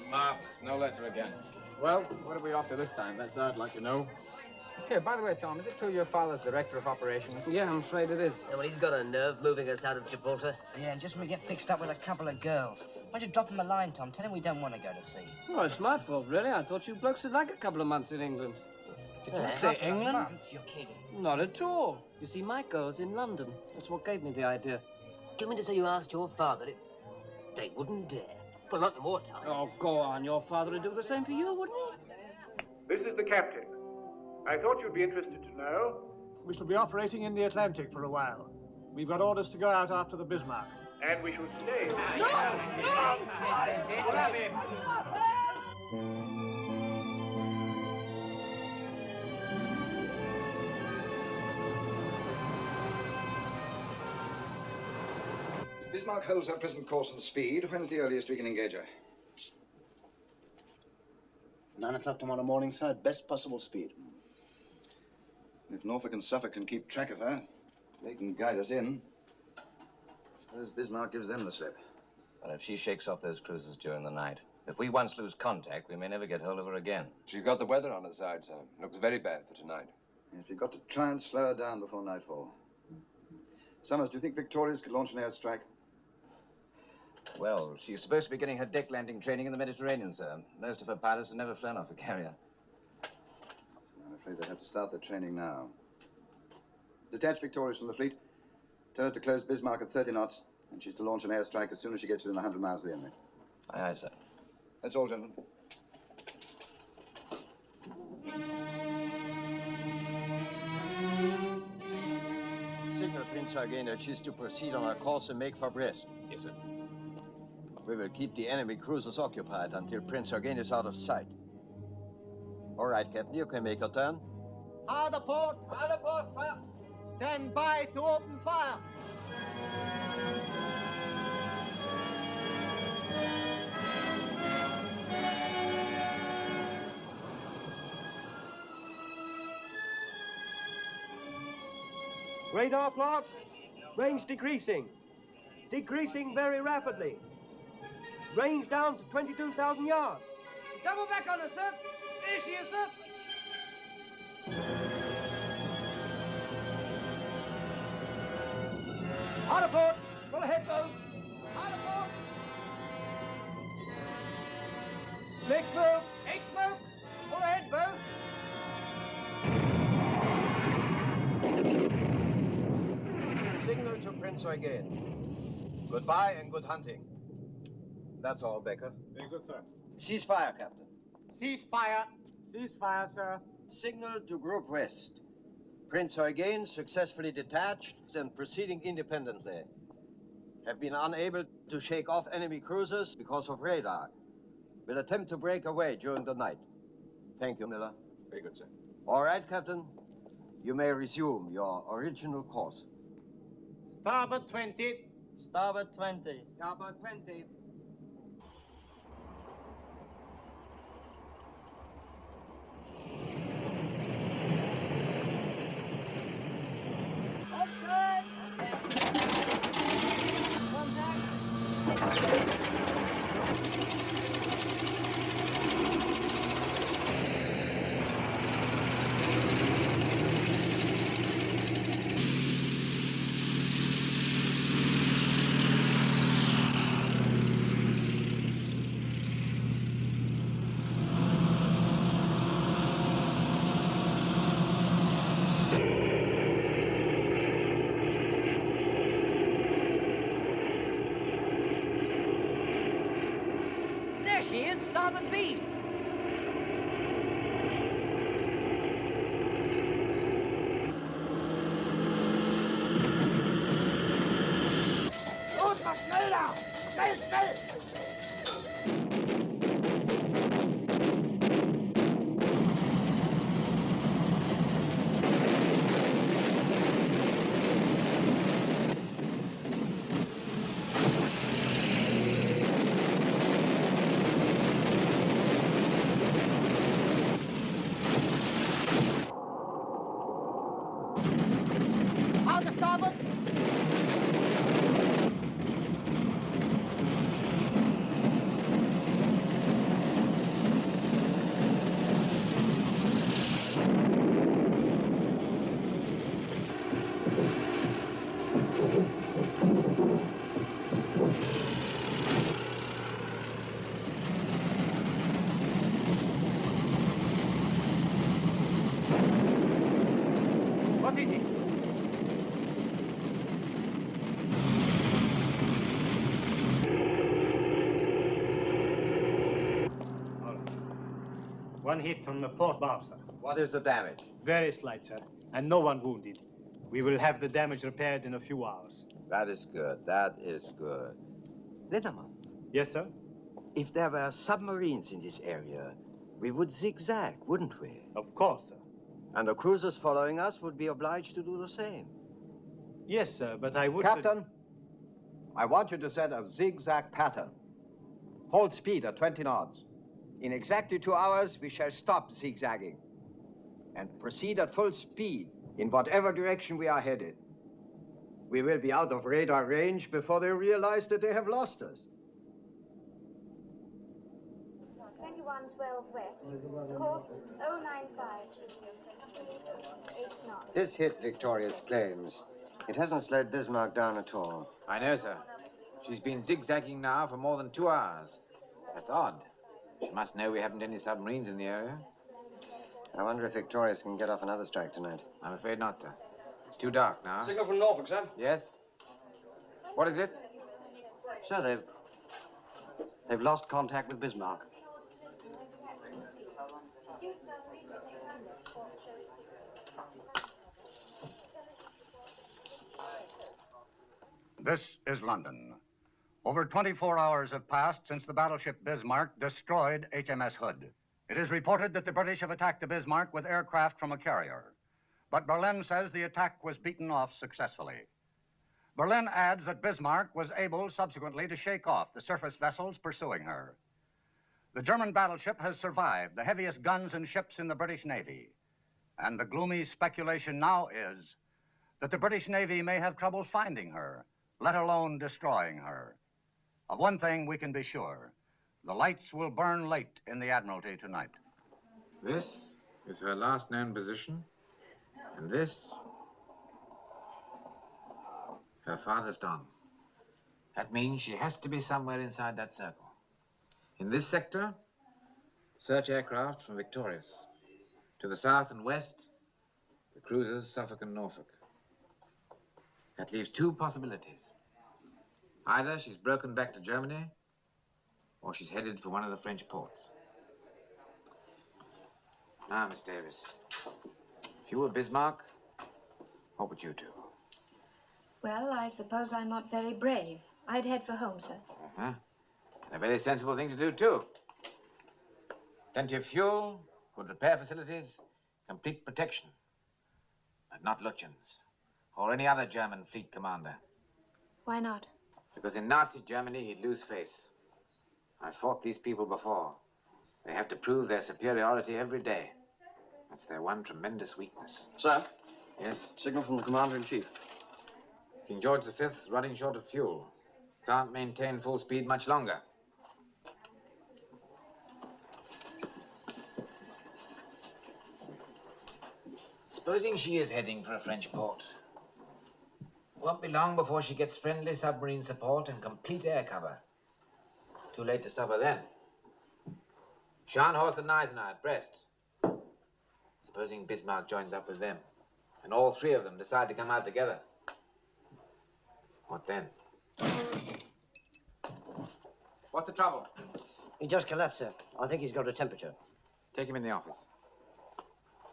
Marvelous. No letter again. Well, what are we off to this time? That's what I'd like to know. Here, by the way, Tom, is it true your father's director of operations? Yeah, I'm afraid it is. Yeah, well, he's got a nerve moving us out of Gibraltar. Yeah, and just when we get fixed up with a couple of girls. Why don't you drop him a line, Tom? Tell him we don't want to go to sea. Oh, it's my fault, really. I thought you blokes would like a couple of months in England. Did you say England? Months? You're kidding. Not at all. You see, my girl's in London. That's what gave me the idea. Do you mean to say you asked your father? They wouldn't dare. Well, not in wartime. Oh, go on. Your father would do the same for you, wouldn't he? This is the captain. I thought you'd be interested to know. We shall be operating in the Atlantic for a while. We've got orders to go out after the Bismarck. And we shall stay. Bismarck holds her present course and speed. When's the earliest we can engage her? 9 o'clock tomorrow morning, sir, at best possible speed. If Norfolk and Suffolk can keep track of her, they can guide us in. Suppose Bismarck gives them the slip. And if she shakes off those cruisers during the night, if we once lose contact, we may never get hold of her again. She's got the weather on her side, sir. Looks very bad for tonight. Yes, we've got to try and slow her down before nightfall. Summers, do you think Victorious could launch an airstrike? Well, she's supposed to be getting her deck landing training in the Mediterranean, sir. Most of her pilots have never flown off a carrier. I'm afraid they'll have to start their training now. Detach Victorious from the fleet. Tell her to close Bismarck at 30 knots, and she's to launch an airstrike as soon as she gets within 100 miles of the enemy. Aye, aye, sir. That's all, gentlemen. Signal Prince Eugen that she's to proceed on our course and make for Brest. Yes, sir. We will keep the enemy cruisers occupied until Prince Eugen is out of sight. All right, Captain, you can make your turn. Hard aport! Hard aport, fire! Stand by to open fire! Radar plot, range decreasing. Decreasing very rapidly. Range down to 22,000 yards. Double back on us, sir! There she is, sir! Hard aport, full ahead both. Hard aport! Leg smoke. Egg smoke! Full ahead both! Signal to Prince Eugen. Goodbye and good hunting. That's all, Baker. Very good, sir. Cease fire, Captain. Cease fire! Cease fire, sir. Signal to Group West. Prince Eugen, successfully detached and proceeding independently. Have been unable to shake off enemy cruisers because of radar. Will attempt to break away during the night. Thank you, Miller. Very good, sir. All right, Captain. You may resume your original course. Starboard 20. Starboard 20. Starboard 20. There she is, starboard beam. Los, mal schneller! Schnell, schnell! Hard starboard! What is it? All right. One hit from the port bow, sir. What is the damage? Very slight, sir, and no one wounded. We will have the damage repaired in a few hours. That is good. That is good. Lindemann, Yes, sir? if there were submarines in this area, we would zigzag, wouldn't we? Of course, sir. And the cruisers following us would be obliged to do the same. Yes, sir, but I would... Captain, I want you to set a zigzag pattern. Hold speed at 20 knots. In exactly 2 hours, we shall stop zigzagging and proceed at full speed in whatever direction we are headed. We will be out of radar range before they realize that they have lost us. 2112 west, course 095, 8 knots. This hit Victoria's claims. It hasn't slowed Bismarck down at all. I know, sir. She's been zigzagging now for more than 2 hours. That's odd. She must know we haven't any submarines in the area. I wonder if Victorious can get off another strike tonight. I'm afraid not, sir. It's too dark now. Signal from Norfolk, sir. Yes? What is it? Sir, they've lost contact with Bismarck. This is London. Over 24 hours have passed since the battleship Bismarck destroyed HMS Hood. It is reported that the British have attacked the Bismarck with aircraft from a carrier. But Berlin says the attack was beaten off successfully. Berlin adds that Bismarck was able subsequently to shake off the surface vessels pursuing her. The German battleship has survived the heaviest guns and ships in the British Navy. And the gloomy speculation now is that the British Navy may have trouble finding her, let alone destroying her. Of one thing we can be sure. The lights will burn late in the Admiralty tonight. This is her last known position, and this, her farthest on. That means she has to be somewhere inside that circle. In this sector, search aircraft from Victorious. To the south and west, the cruisers Suffolk and Norfolk. That leaves 2 possibilities. Either she's broken back to Germany, or she's headed for one of the French ports. Now, Miss Davis, if you were Bismarck, what would you do? Well, I suppose I'm not very brave. I'd head for home, sir. Uh-huh. And a very sensible thing to do, too. Plenty of fuel, good repair facilities, complete protection. But not Lutyens, or any other German fleet commander. Why not? Because in Nazi Germany, he'd lose face. I've fought these people before. They have to prove their superiority every day. That's their one tremendous weakness. Sir? Yes? Signal from the Commander-in-Chief. King George V's running short of fuel. Can't maintain full speed much longer. Supposing she is heading for a French port. Won't be long before she gets friendly submarine support and complete air cover. Too late to stop her then. Scharnhorst and Gneisenau at Brest. Supposing Bismarck joins up with them, and all 3 of them decide to come out together. What then? What's the trouble? He just collapsed, sir. I think he's got a temperature. Take him in the office.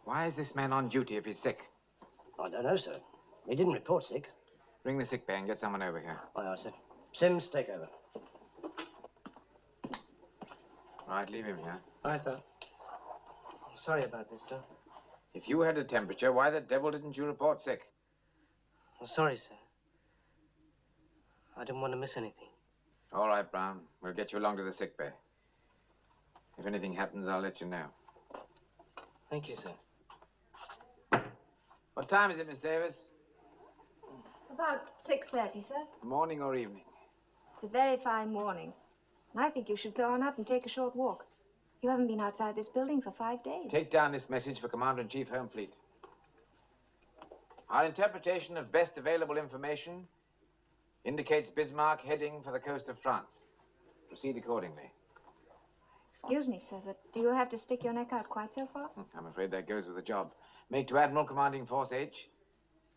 Why is this man on duty if he's sick? I don't know, sir. He didn't report sick. Ring the sick bay and get someone over here. Aye, aye, sir. Sims, take over. Right, leave him here. Aye, sir. I'm sorry about this, sir. If you had a temperature, why the devil didn't you report sick? I'm sorry, sir. I didn't want to miss anything. All right, Brown. We'll get you along to the sick bay. If anything happens, I'll let you know. Thank you, sir. What time is it, Miss Davis? About 6:30, sir. Morning or evening? It's a very fine morning. And I think you should go on up and take a short walk. You haven't been outside this building for 5 days. Take down this message for Commander-in-Chief, Home Fleet. Our interpretation of best available information indicates Bismarck heading for the coast of France. Proceed accordingly. Excuse me, sir, but do you have to stick your neck out quite so far? I'm afraid that goes with the job. Make to Admiral Commanding Force H.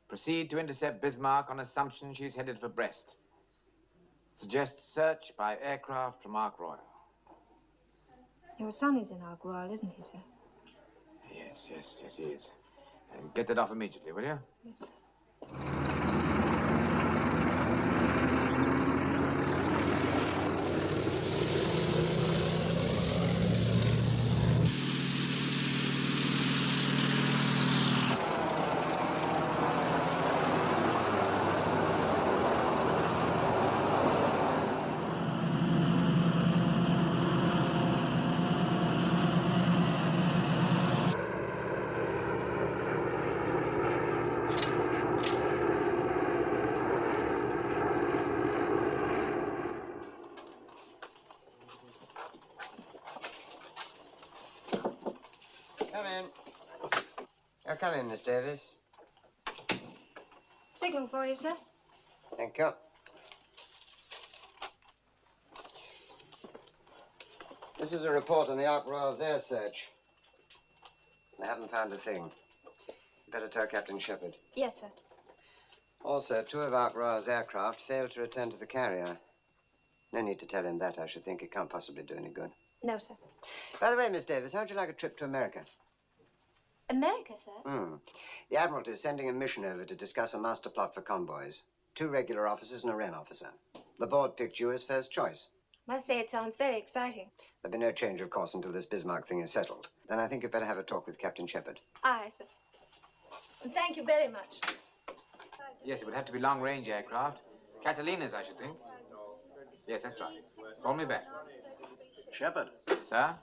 Proceed to intercept Bismarck on assumption she's headed for Brest. Suggest search by aircraft from Ark Royal. Your son is in Ark Royal, isn't he, sir? Yes, he is. Get that off immediately, will you? Yes, sir. Come in. Oh, come in, Miss Davis. Signal for you, sir. Thank you. This is a report on the Ark Royal's air search. I haven't found a thing. Better tell Captain Shepherd. Yes, sir. Also, 2 of Ark Royal's aircraft failed to return to the carrier. No need to tell him that, I should think. It can't possibly do any good. No, sir. By the way, Miss Davis, how'd you like a trip to America? America, sir? The Admiralty is sending a mission over to discuss a master plot for convoys. 2 regular officers and a Wren officer. The board picked you as first choice. Must say it sounds very exciting. There'll be no change of course until this Bismarck thing is settled. Then I think you'd better have a talk with Captain Shepherd. Aye, sir. Thank you very much. Yes, it would have to be long-range aircraft. Catalina's, I should think. Yes, that's right. Call me back. Shepherd. Sir?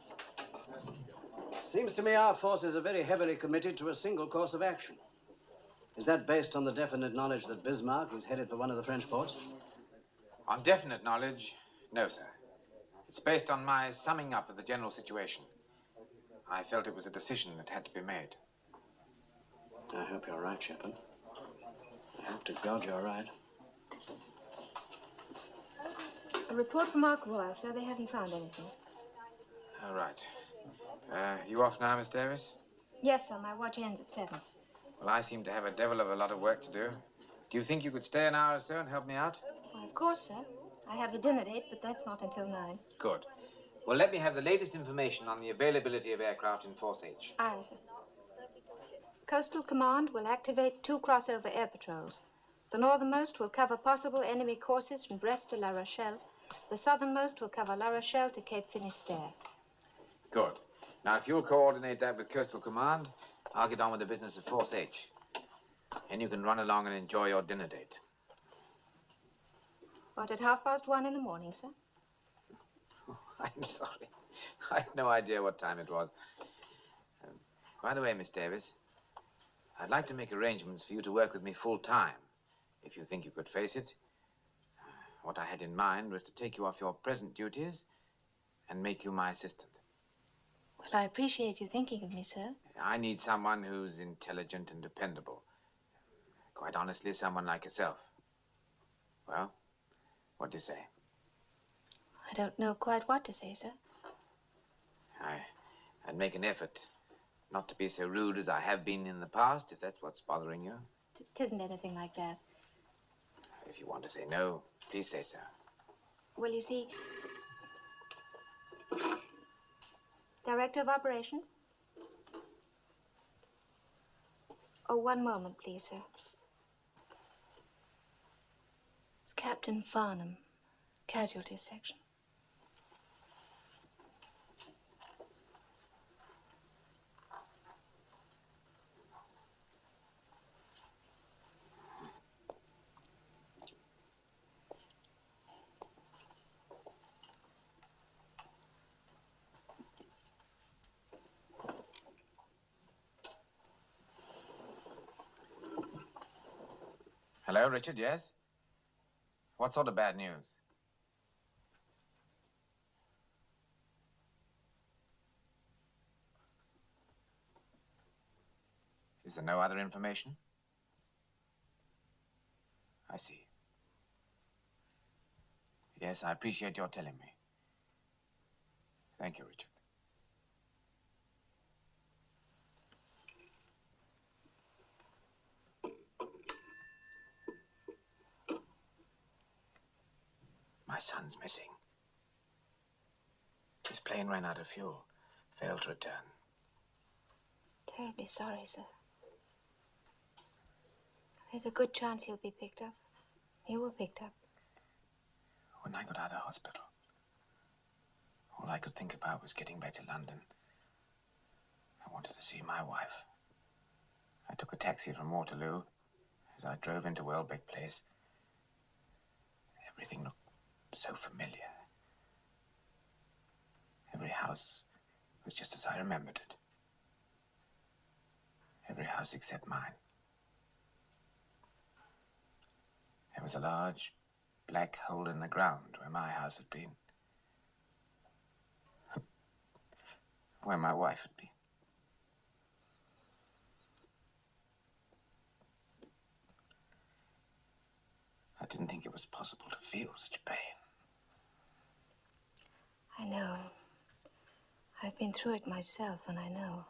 Seems to me our forces are very heavily committed to a single course of action. Is that based on the definite knowledge that Bismarck is headed for one of the French ports? On definite knowledge, no, sir. It's based on my summing up of the general situation. I felt it was a decision that had to be made. I hope you're right, Shepherd. I hope to God you're right. A report from Ark Royal, sir. They haven't found anything. All right. You off now, Miss Davis? Yes, sir. My watch ends at 7. Well, I seem to have a devil of a lot of work to do. Do you think you could stay an hour or so and help me out? Well, of course, sir. I have a dinner date, but that's not until 9. Good. Well, let me have the latest information on the availability of aircraft in Force H. Aye, sir. Coastal Command will activate 2 crossover air patrols. The northernmost will cover possible enemy courses from Brest to La Rochelle. The southernmost will cover La Rochelle to Cape Finisterre. Good. Now, if you'll coordinate that with Coastal Command, I'll get on with the business of Force H. And you can run along and enjoy your dinner date. What, at 1:30 in the morning, sir? I'm sorry. I had no idea what time it was. By the way, Miss Davis, I'd like to make arrangements for you to work with me full-time, if you think you could face it. What I had in mind was to take you off your present duties and make you my assistant. Well, I appreciate you thinking of me, sir. I need someone who's intelligent and dependable. Quite honestly, someone like yourself. Well, what do you say? I don't know quite what to say, sir. I'd make an effort not to be so rude as I have been in the past, if that's what's bothering you. Tisn't anything like that. If you want to say no, please say so. Well, you see... Director of Operations? Oh, one moment, please, sir. It's Captain Farnham, Casualty Section. Hello, Richard, yes? What sort of bad news? Is there no other information? I see. Yes, I appreciate your telling me. Thank you, Richard. My son's missing. His plane ran out of fuel, failed to return. Terribly sorry, sir. There's a good chance he'll be picked up. You were picked up. When I got out of hospital, all I could think about was getting back to London. I wanted to see my wife. I took a taxi from Waterloo. As I drove into Welbeck Place, everything looked so familiar. Every house was just as I remembered it. Every house except mine. There was a large black hole in the ground where my house had been. Where my wife had been. didn't think it was possible to feel such pain. I know. I've been through it myself, and I know.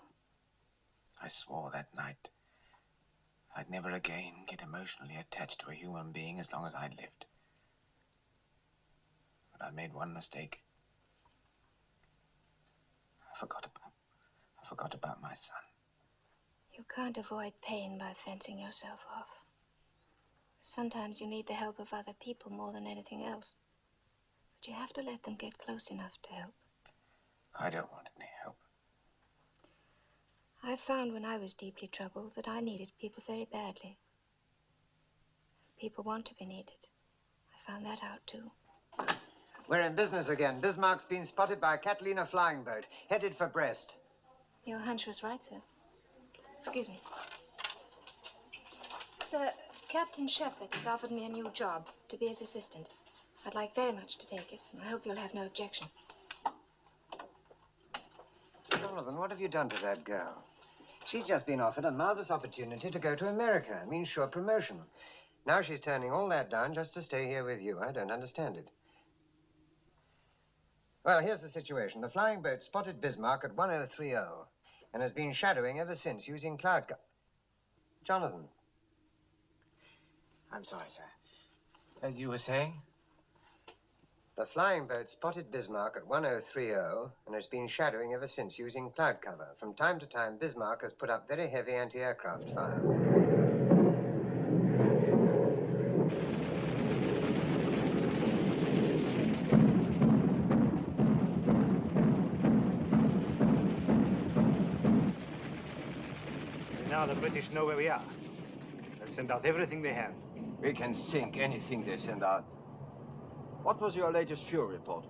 I swore that night I'd never again get emotionally attached to a human being as long as I lived. But I made one mistake. I forgot about my son. You can't avoid pain by fencing yourself off. Sometimes you need the help of other people more than anything else. But you have to let them get close enough to help. I don't want any help. I found when I was deeply troubled that I needed people very badly. People want to be needed. I found that out, too. We're in business again. Bismarck's been spotted by a Catalina flying boat, headed for Brest. Your hunch was right, sir. Excuse me. Sir, Captain Shepherd has offered me a new job to be his assistant. I'd like very much to take it, and I hope you'll have no objection. Jonathan, what have you done to that girl? She's just been offered a marvelous opportunity to go to America. It means sure promotion. Now she's turning all that down just to stay here with you. I don't understand it. Well, here's the situation. The flying boat spotted Bismarck at 1030 and has been shadowing ever since using cloud Jonathan. I'm sorry, sir. As you were saying? The flying boat spotted Bismarck at 1030 and has been shadowing ever since using cloud cover. From time to time, Bismarck has put up very heavy anti-aircraft fire. Now the British know where we are. They'll send out everything they have. We can sink anything they send out. What was your latest fuel report?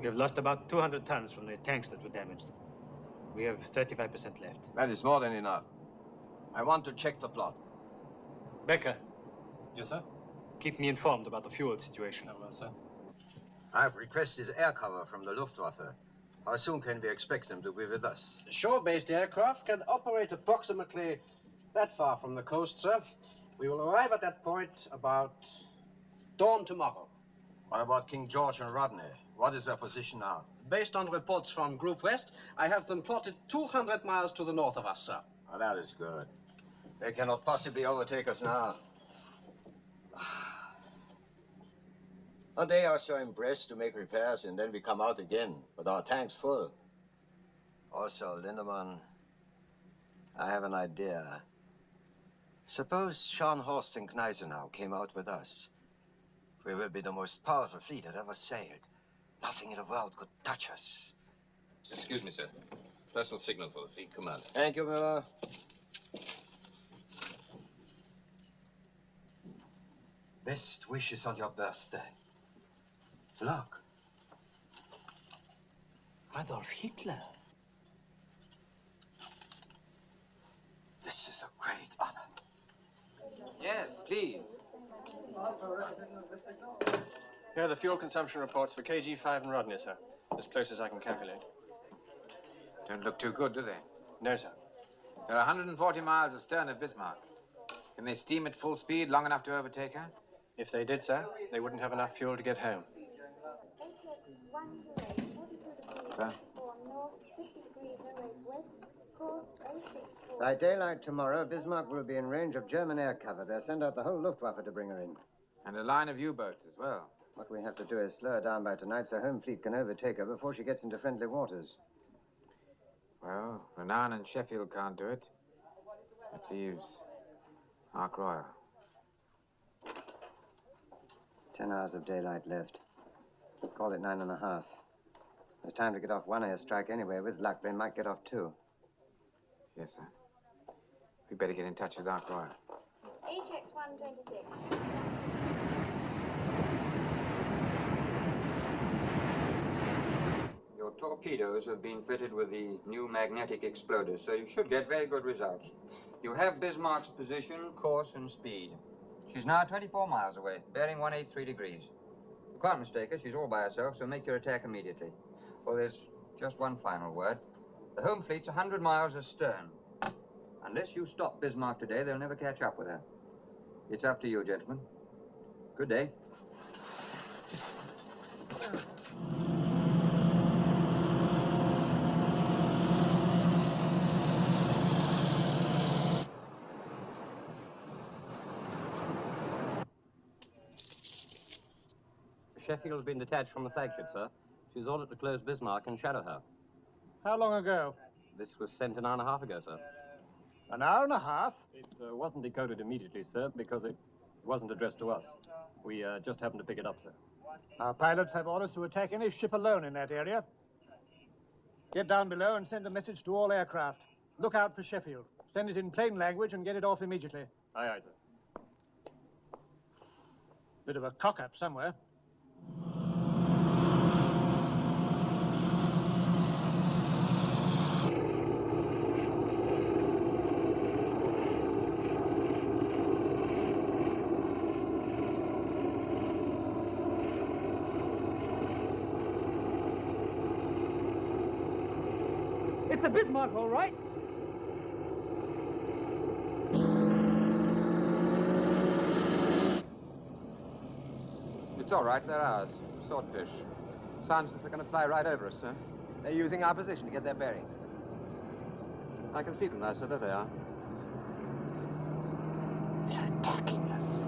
We have lost about 200 tons from the tanks that were damaged. We have 35% left. That is more than enough. I want to check the plot. Becker. Yes, sir? Keep me informed about the fuel situation. Well, sir. I've requested air cover from the Luftwaffe. How soon can we expect them to be with us? Shore-based aircraft can operate approximately that far from the coast, sir. We will arrive at that point about dawn tomorrow. What about King George and Rodney? What is their position now? Based on reports from Group West, I have them plotted 200 miles to the north of us, sir. Oh, that is good. They cannot possibly overtake us now. A day or so in Brest to make repairs, and then we come out again with our tanks full. Also, Lindemann, I have an idea. Suppose Scharnhorst and Gneisenau came out with us. We will be the most powerful fleet that ever sailed. Nothing in the world could touch us. Excuse me, sir. Personal signal for the fleet commander. Thank you, Miller. Best wishes on your birthday. Look. Adolf Hitler. This is a great honor. Yes, please. Here are the fuel consumption reports for KG5 and Rodney, sir. As close as I can calculate. Don't look too good, do they? No, sir. They're 140 miles astern of Bismarck. Can they steam at full speed long enough to overtake her? If they did, sir, they wouldn't have enough fuel to get home. Sir? By daylight tomorrow, Bismarck will be in range of German air cover. They'll send out the whole Luftwaffe to bring her in. And a line of U-boats as well. What we have to do is slow her down by tonight so Home Fleet can overtake her before she gets into friendly waters. Well, Renan and Sheffield can't do it. It leaves Ark Royal. 10 hours of daylight left. Call it 9.5. There's time to get off one airstrike anyway. With luck, they might get off two. Yes, sir. We better get in touch with Ark Royal. HX 126. Your torpedoes have been fitted with the new magnetic exploder, so you should get very good results. You have Bismarck's position, course, and speed. She's now 24 miles away, bearing 183 degrees. You can't mistake her. She's all by herself, so make your attack immediately. Oh, there's just one final word. The home fleet's 100 miles astern. Unless you stop Bismarck today, they'll never catch up with her. It's up to you, gentlemen. Good day. Sheffield has been detached from the flagship, sir. She's ordered to close Bismarck and shadow her. How long ago? This was sent an hour and a half ago, sir. An hour and a half? It wasn't decoded immediately, sir, because it wasn't addressed to us. We just happened to pick it up, sir. Our pilots have orders to attack any ship alone in that area. Get down below and send a message to all aircraft. Look out for Sheffield. Send it in plain language and get it off immediately. Aye, aye, sir. Bit of a cock-up somewhere. It's the Bismarck, all right. It's all right, they're ours. Swordfish. Sounds like they're going to fly right over us, sir. They're using our position to get their bearings. I can see them now, sir. There they are. They're attacking us.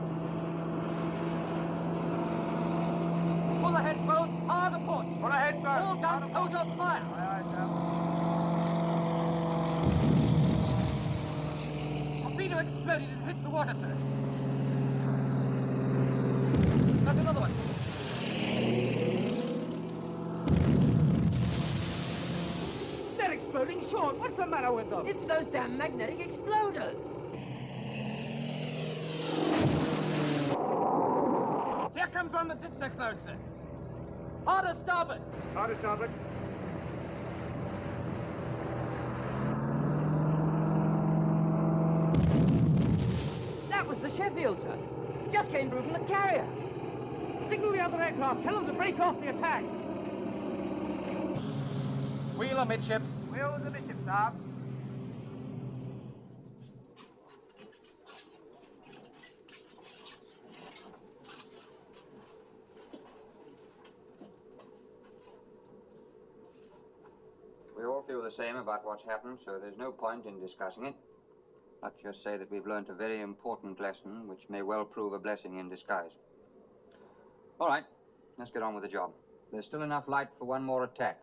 Full ahead, both. Hard a port. Full ahead, both. All guns, hold your fire. Aye, aye, sir. Torpedo exploded and hit the water, sir. There's another one. They're exploding short. What's the matter with them? It's those damn magnetic exploders. Here comes one that didn't explode, sir. Harder starboard. Harder starboard. That was the Sheffield, sir. Just came through from the carrier. Signal the other aircraft. Tell them to break off the attack. Wheel amidships. Wheel amidships, sir. We all feel the same about what's happened, so there's no point in discussing it. Let's just say that we've learnt a very important lesson, which may well prove a blessing in disguise. All right, let's get on with the job. There's still enough light for one more attack.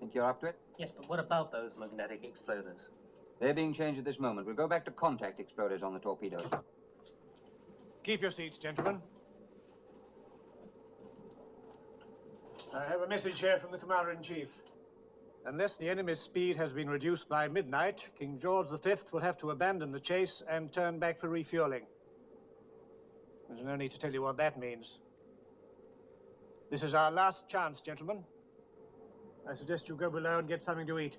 Think you're up to it? Yes, but what about those magnetic exploders? They're being changed at this moment. We'll go back to contact exploders on the torpedoes. Keep your seats, gentlemen. I have a message here from the Commander-in-Chief. Unless the enemy's speed has been reduced by midnight, King George V will have to abandon the chase and turn back for refueling. There's no need to tell you what that means. This is our last chance, gentlemen. I suggest you go below and get something to eat.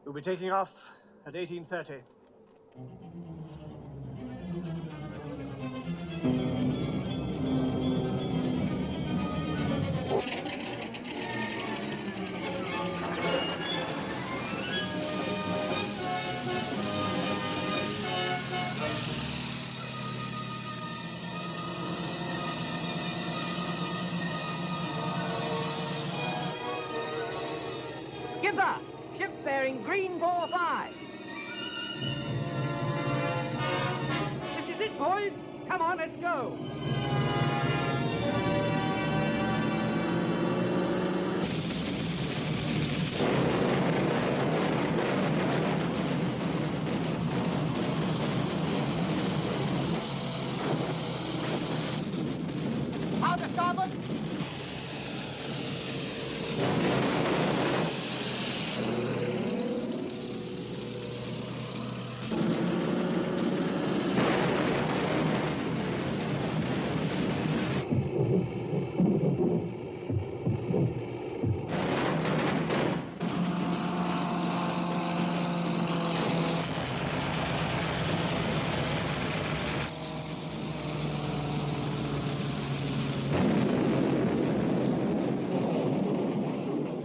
We'll be taking off at 18:30. Skipper! Ship bearing green 45. This is it, boys. Come on, let's go. Out to starboard.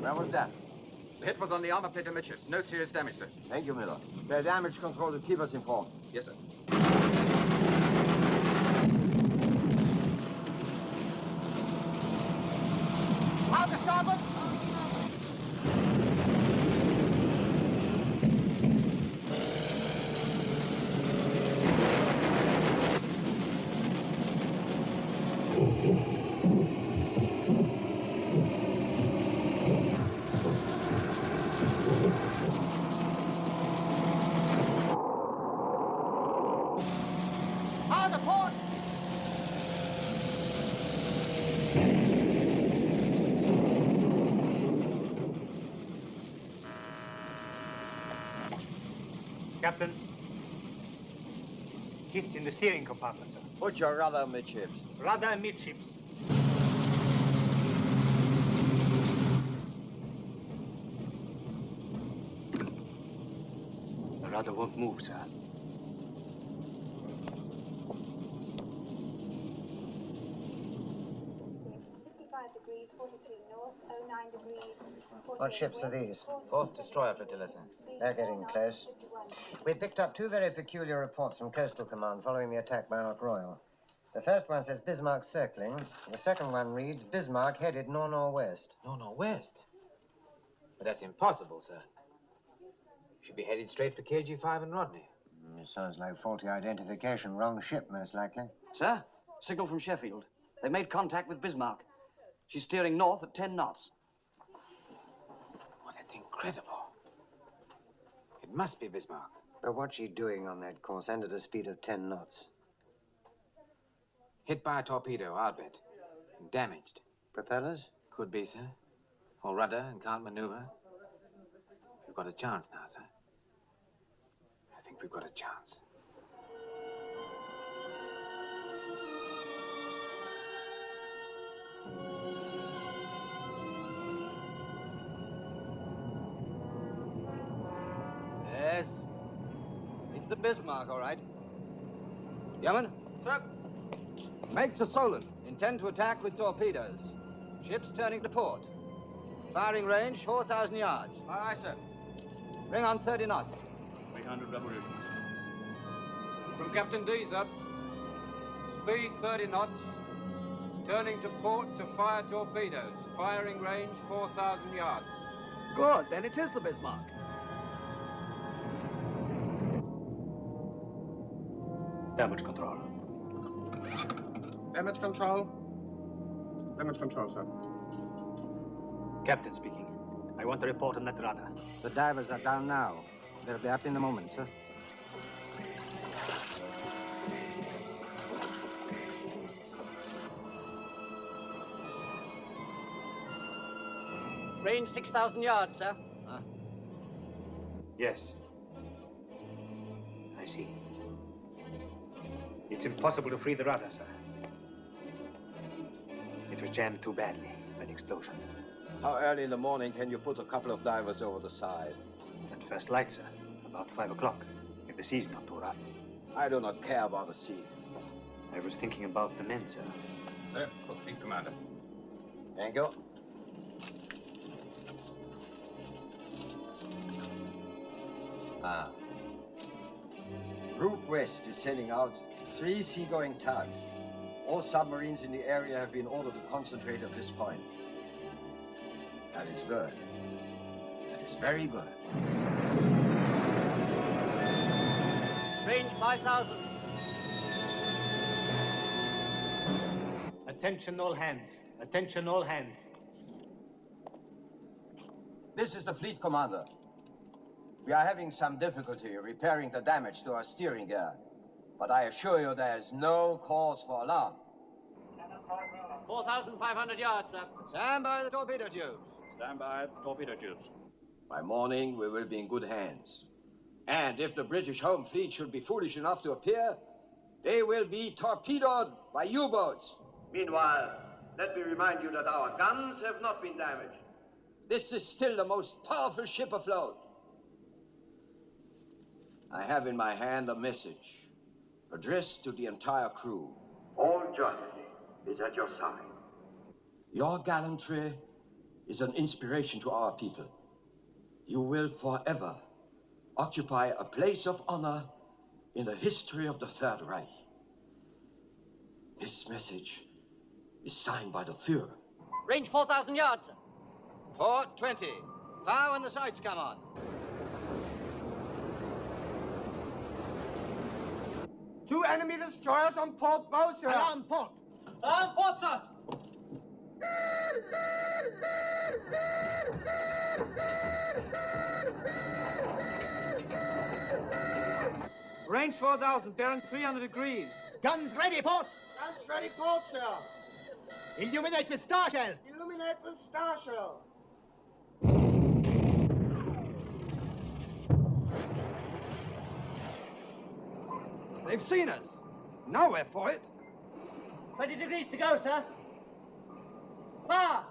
Where was that? The hit was on the armor plate amidships. No serious damage, sir. Thank you, Miller. Tell damage control to keep us informed. Yes, sir. Captain. Hit in the steering compartment, sir. Put your rudder amidships. Rudder amidships. The rudder won't move, sir. 55 degrees, 43 north, 09 degrees. What ships are these? 4th destroyer flotilla, sir. They're getting close. We picked up two very peculiar reports from Coastal Command following the attack by Ark Royal. The first one says Bismarck circling. The second one reads Bismarck headed nor-northwest. Nor-northwest? But that's impossible, sir. Should be headed straight for KG5 and Rodney. It sounds like faulty identification. Wrong ship, most likely. Sir, signal from Sheffield. They made contact with Bismarck. She's steering north at 10 knots. Oh, that's incredible. It must be Bismarck. But what's she doing on that course and at a speed of 10 knots? Hit by a torpedo, I'll bet. And damaged. Propellers? Could be, sir. Or rudder and can't maneuver. We've got a chance now, sir. I think we've got a chance. Yes. It's the Bismarck, all right. Yeoman? Sir. Make to Solent. Intend to attack with torpedoes. Ships turning to port. Firing range, 4,000 yards. Aye, sir. Bring on 30 knots. 300 revolutions. From Captain D, sir. Speed 30 knots. Turning to port to fire torpedoes. Firing range 4,000 yards. Good, then it is the Bismarck. Damage control. Damage control. Damage control, sir. Captain speaking. I want a report on that rudder. The divers are down now. They'll be up in a moment, sir. Range 6,000 yards, sir. Yes. I see. It's impossible to free the rudder, sir. It was jammed too badly, that explosion. How early in the morning can you put a couple of divers over the side? At first light, sir. About 5 o'clock, if the sea's not too rough. I do not care about the sea. I was thinking about the men, sir. Sir, Cook Fleet Commander. Thank you. Ah. Group West is sending out 3 seagoing tugs. All submarines in the area have been ordered to concentrate at this point. That is good. That is very good. Range 5,000. Attention all hands. Attention all hands. This is the fleet commander. We are having some difficulty repairing the damage to our steering gear. But I assure you there is no cause for alarm. 4,500 yards, sir. Stand by the torpedo tubes. Stand by torpedo tubes. By morning, we will be in good hands. And if the British home fleet should be foolish enough to appear, they will be torpedoed by U-boats. Meanwhile, let me remind you that our guns have not been damaged. This is still the most powerful ship afloat. I have in my hand a message addressed to the entire crew. All Germany is at your side. Your gallantry is an inspiration to our people. You will forever occupy a place of honor in the history of the Third Reich. This message is signed by the Führer. Range 4,000 yards, sir. Port 20. Fire when the sights come on. Two enemy destroyers on port bow, sir. Alarm port. Alarm port, sir. Range 4,000, bearing 300 degrees. Guns ready, port. Guns ready, port, sir. Illuminate with star shell. Illuminate with star shell. They've seen us. Now we're for it. 20 degrees to go, sir. Fire!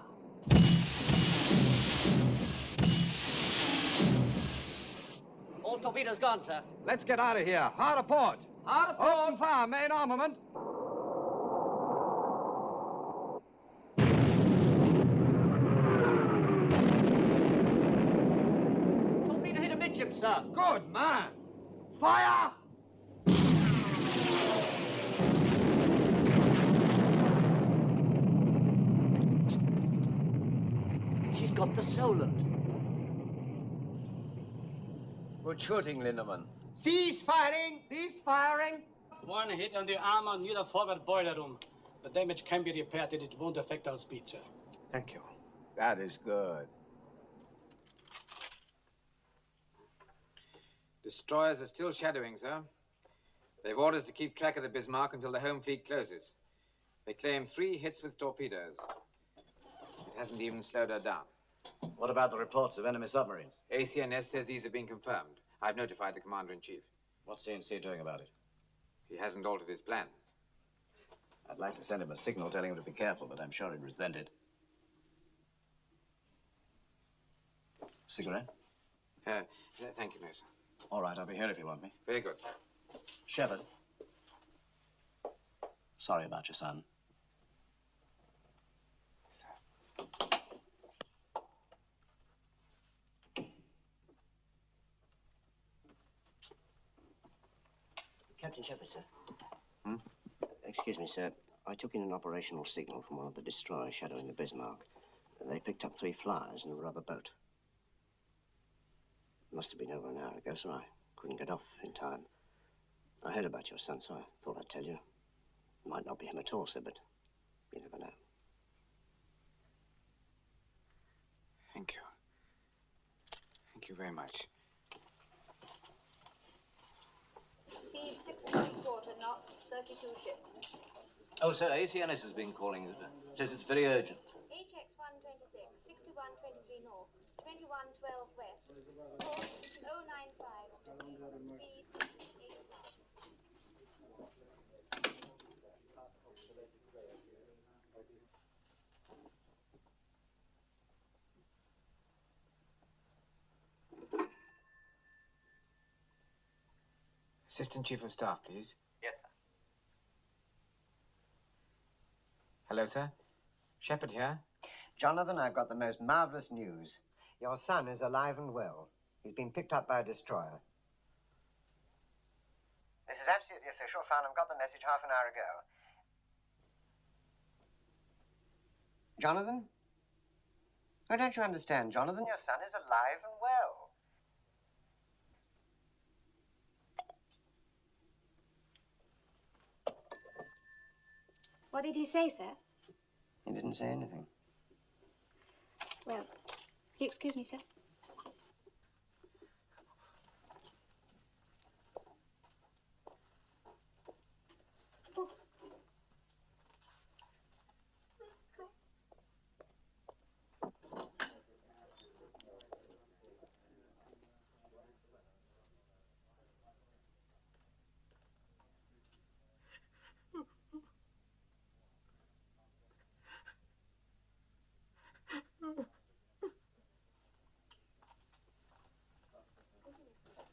All torpedoes gone, sir. Let's get out of here. Hard aport. Hard aport. Open fire, main armament. Torpedo hit amidship, sir. Good man. Fire! She's got the Solent. Good shooting, Lindemann. Cease firing! Cease firing! One hit on the armor near the forward boiler room. The damage can be repaired and it won't affect our speed, sir. Thank you. That is good. Destroyers are still shadowing, sir. They've orders to keep track of the Bismarck until the home fleet closes. They claim 3 hits with torpedoes. It hasn't even slowed her down. What about the reports of enemy submarines? ACNS says these have been confirmed. I've notified the Commander-in-Chief. What's CNC doing about it? He hasn't altered his plans. I'd like to send him a signal telling him to be careful, but I'm sure he'd resent it. Cigarette? Thank you, no, sir. All right, I'll be here if you want me. Very good, sir. Shepard. Sorry about your son. Captain Shepard, sir. Hmm? Excuse me, sir. I took in an operational signal from one of the destroyers shadowing the Bismarck. They picked up 3 flyers in a rubber boat. Must have been over an hour ago, so I couldn't get off in time. I heard about your son, so I thought I'd tell you. Might not be him at all, sir, but you never know. Thank you. Thank you very much. Speed 6.25 knots, 32 ships. Oh, sir, ACNS has been calling you, sir. Says it's very urgent. HX 126, 6123 north, 2112 west, course 095, speed 8 knots. Assistant Chief of Staff, please. Yes, sir. Hello, sir. Shepard here. Jonathan, I've got the most marvelous news. Your son is alive and well. He's been picked up by a destroyer. This is absolutely official. Farnham got the message half an hour ago. Jonathan? Oh, don't you understand, Jonathan? Your son is alive and well. What did he say, sir? He didn't say anything. Well, you excuse me, sir?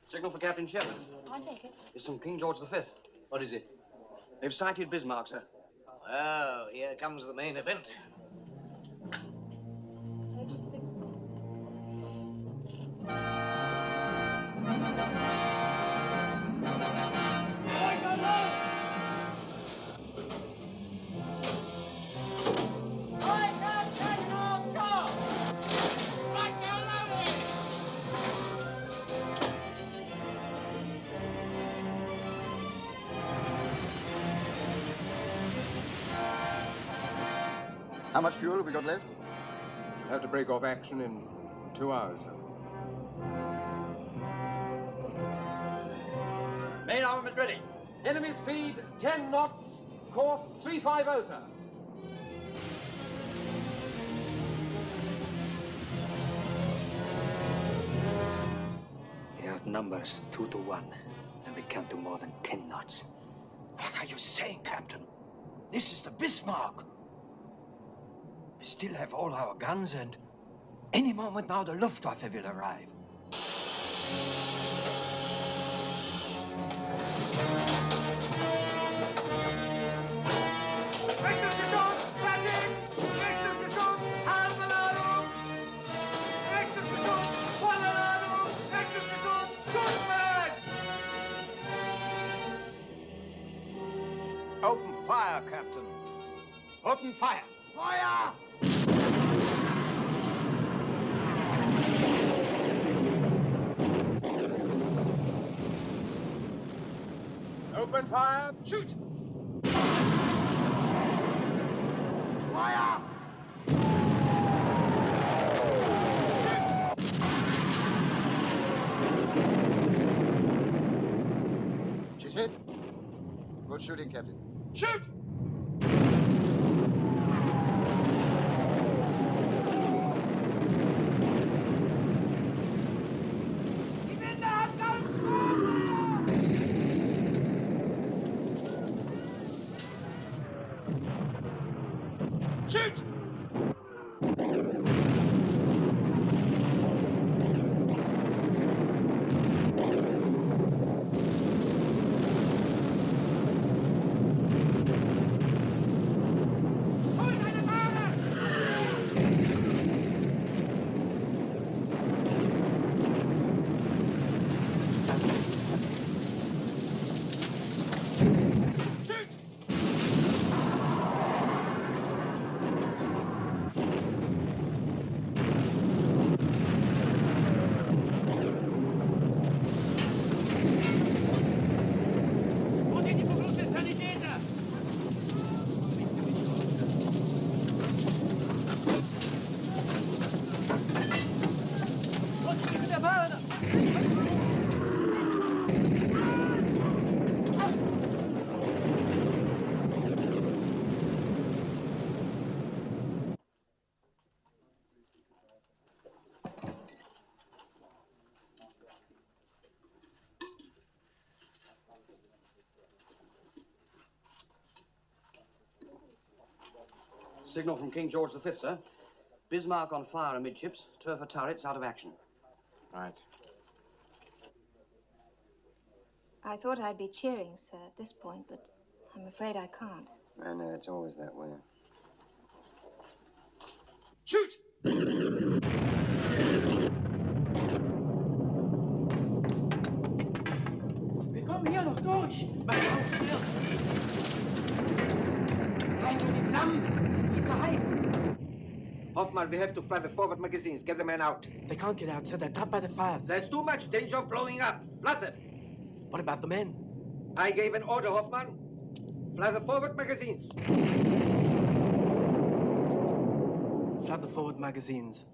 Signal for Captain Shepard. I'll take it. It's from King George V. What is it? They've sighted Bismarck, sir. Oh, here comes the main event. How much fuel have we got left? Should have to break off action in 2 hours. Main armament ready. Enemy speed 10 knots, course 350, sir. They outnumber us 2 to 1, and we can't do more than 10 knots. What are you saying, Captain? This is the Bismarck. We still have all our guns, and any moment now the Luftwaffe will arrive. Open fire, Captain. Open fire. Fire! Open fire. Shoot! Fire! She's hit. Good shooting, Captain. Shoot! Shoot! Signal from King George V, sir. Bismarck on fire amidships, Turfer turrets out of action. Right. I thought I'd be cheering, sir, at this point, but I'm afraid I can't. I know, it's always that way. Shoot! Wir kommen hier noch durch. Mach auf schnell. Rein in die Flammen. Viel zu heiß. Hoffman, we have to fly the forward magazines. Get the men out. They can't get out, sir. They're trapped by the fires. There's too much danger of blowing up. Flood them. What about the men? I gave an order, Hoffman. Fly the forward magazines. Flood the forward magazines.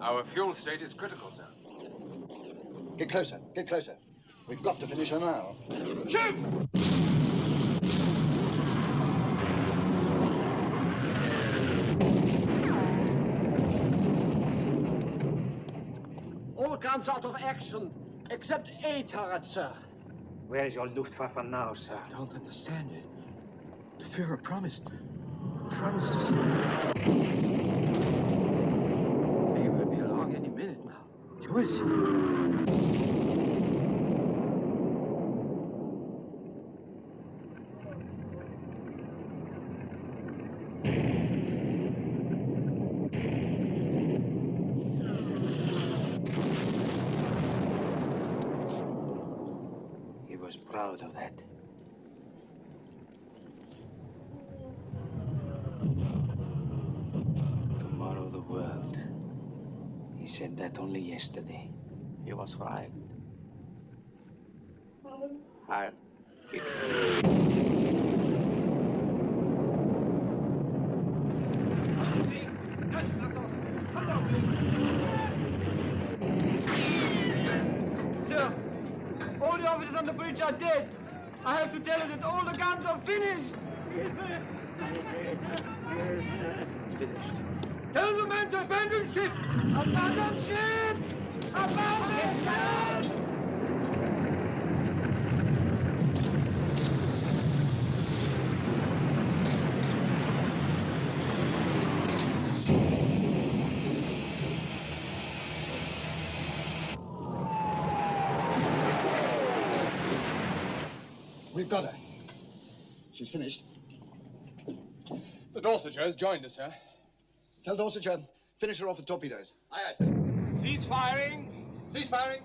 Our fuel state is critical, sir. Get closer, get closer. We've got to finish her now. Shoot! All guns out of action, except A turret, sir. Where is your Luftwaffe now, sir? I don't understand it. The Führer promised us. He will be along any minute now. You will see. He was proud of that. Tomorrow the world. He said that only yesterday. He was right. Heil Hitler. British are dead. I have to tell her that all the guns are finished. Finished. Tell the men to abandon ship! Abandon ship! Abandon ship! We've got her. She's finished. The Dorsetshire has joined us, sir. Tell Dorsetshire, finish her off with torpedoes. Aye, aye, sir. Cease firing! Cease firing!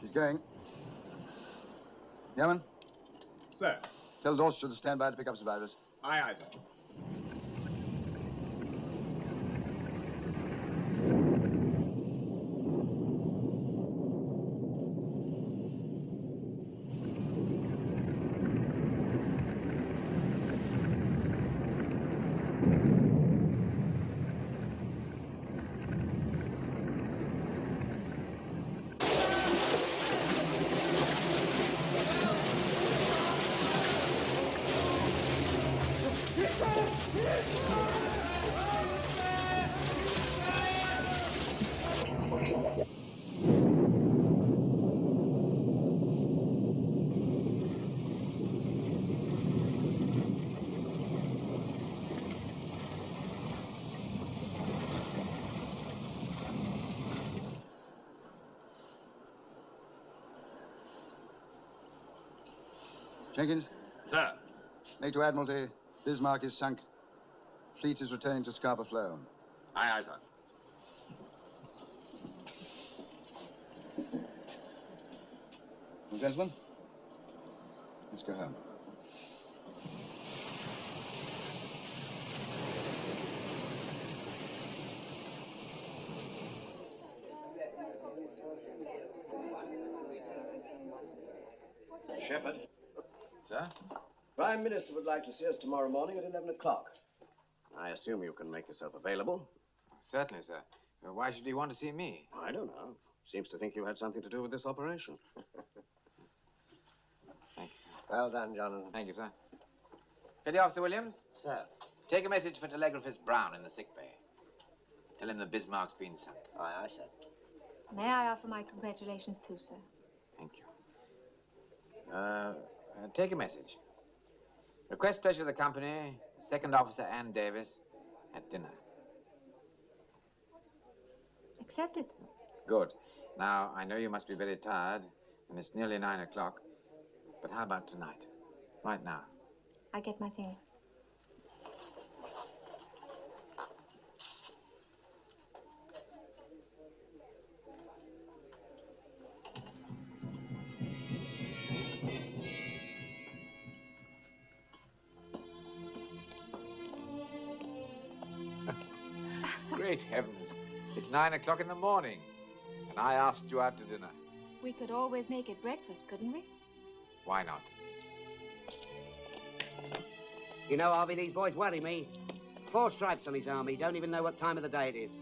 She's going. Yeoman, Sir. tell Dorsetshire to stand by to pick up survivors. Aye, aye, sir. Jenkins? Sir. Make to Admiralty, Bismarck is sunk. Fleet is returning to Scarborough Flow. Aye, aye, sir. Well, gentlemen, let's go home. Shepard. Sir? Prime Minister would like to see us tomorrow morning at 11 o'clock. I assume you can make yourself available. Certainly, sir. Why should he want to see me? I don't know. Seems to think you had something to do with this operation. Thank you, sir. Well done, Jonathan. Thank you, sir. Petty Officer Williams? Sir. Take a message for telegraphist Brown in the sick bay. Tell him the Bismarck's been sunk. Aye, aye, sir. May I offer my congratulations too, sir? Thank you. Take a message. Request pleasure of the company, Second Officer Ann Davis, at dinner. Accepted. Good. Now, I know you must be very tired, and it's nearly 9 o'clock. But how about tonight? Right now. I get my things. Great heavens. It's 9 o'clock in the morning, and I asked you out to dinner. We could always make it breakfast, couldn't we? Why not? You know, Harvey, these boys worry me. 4 stripes on his arm. He don't even know what time of the day it is.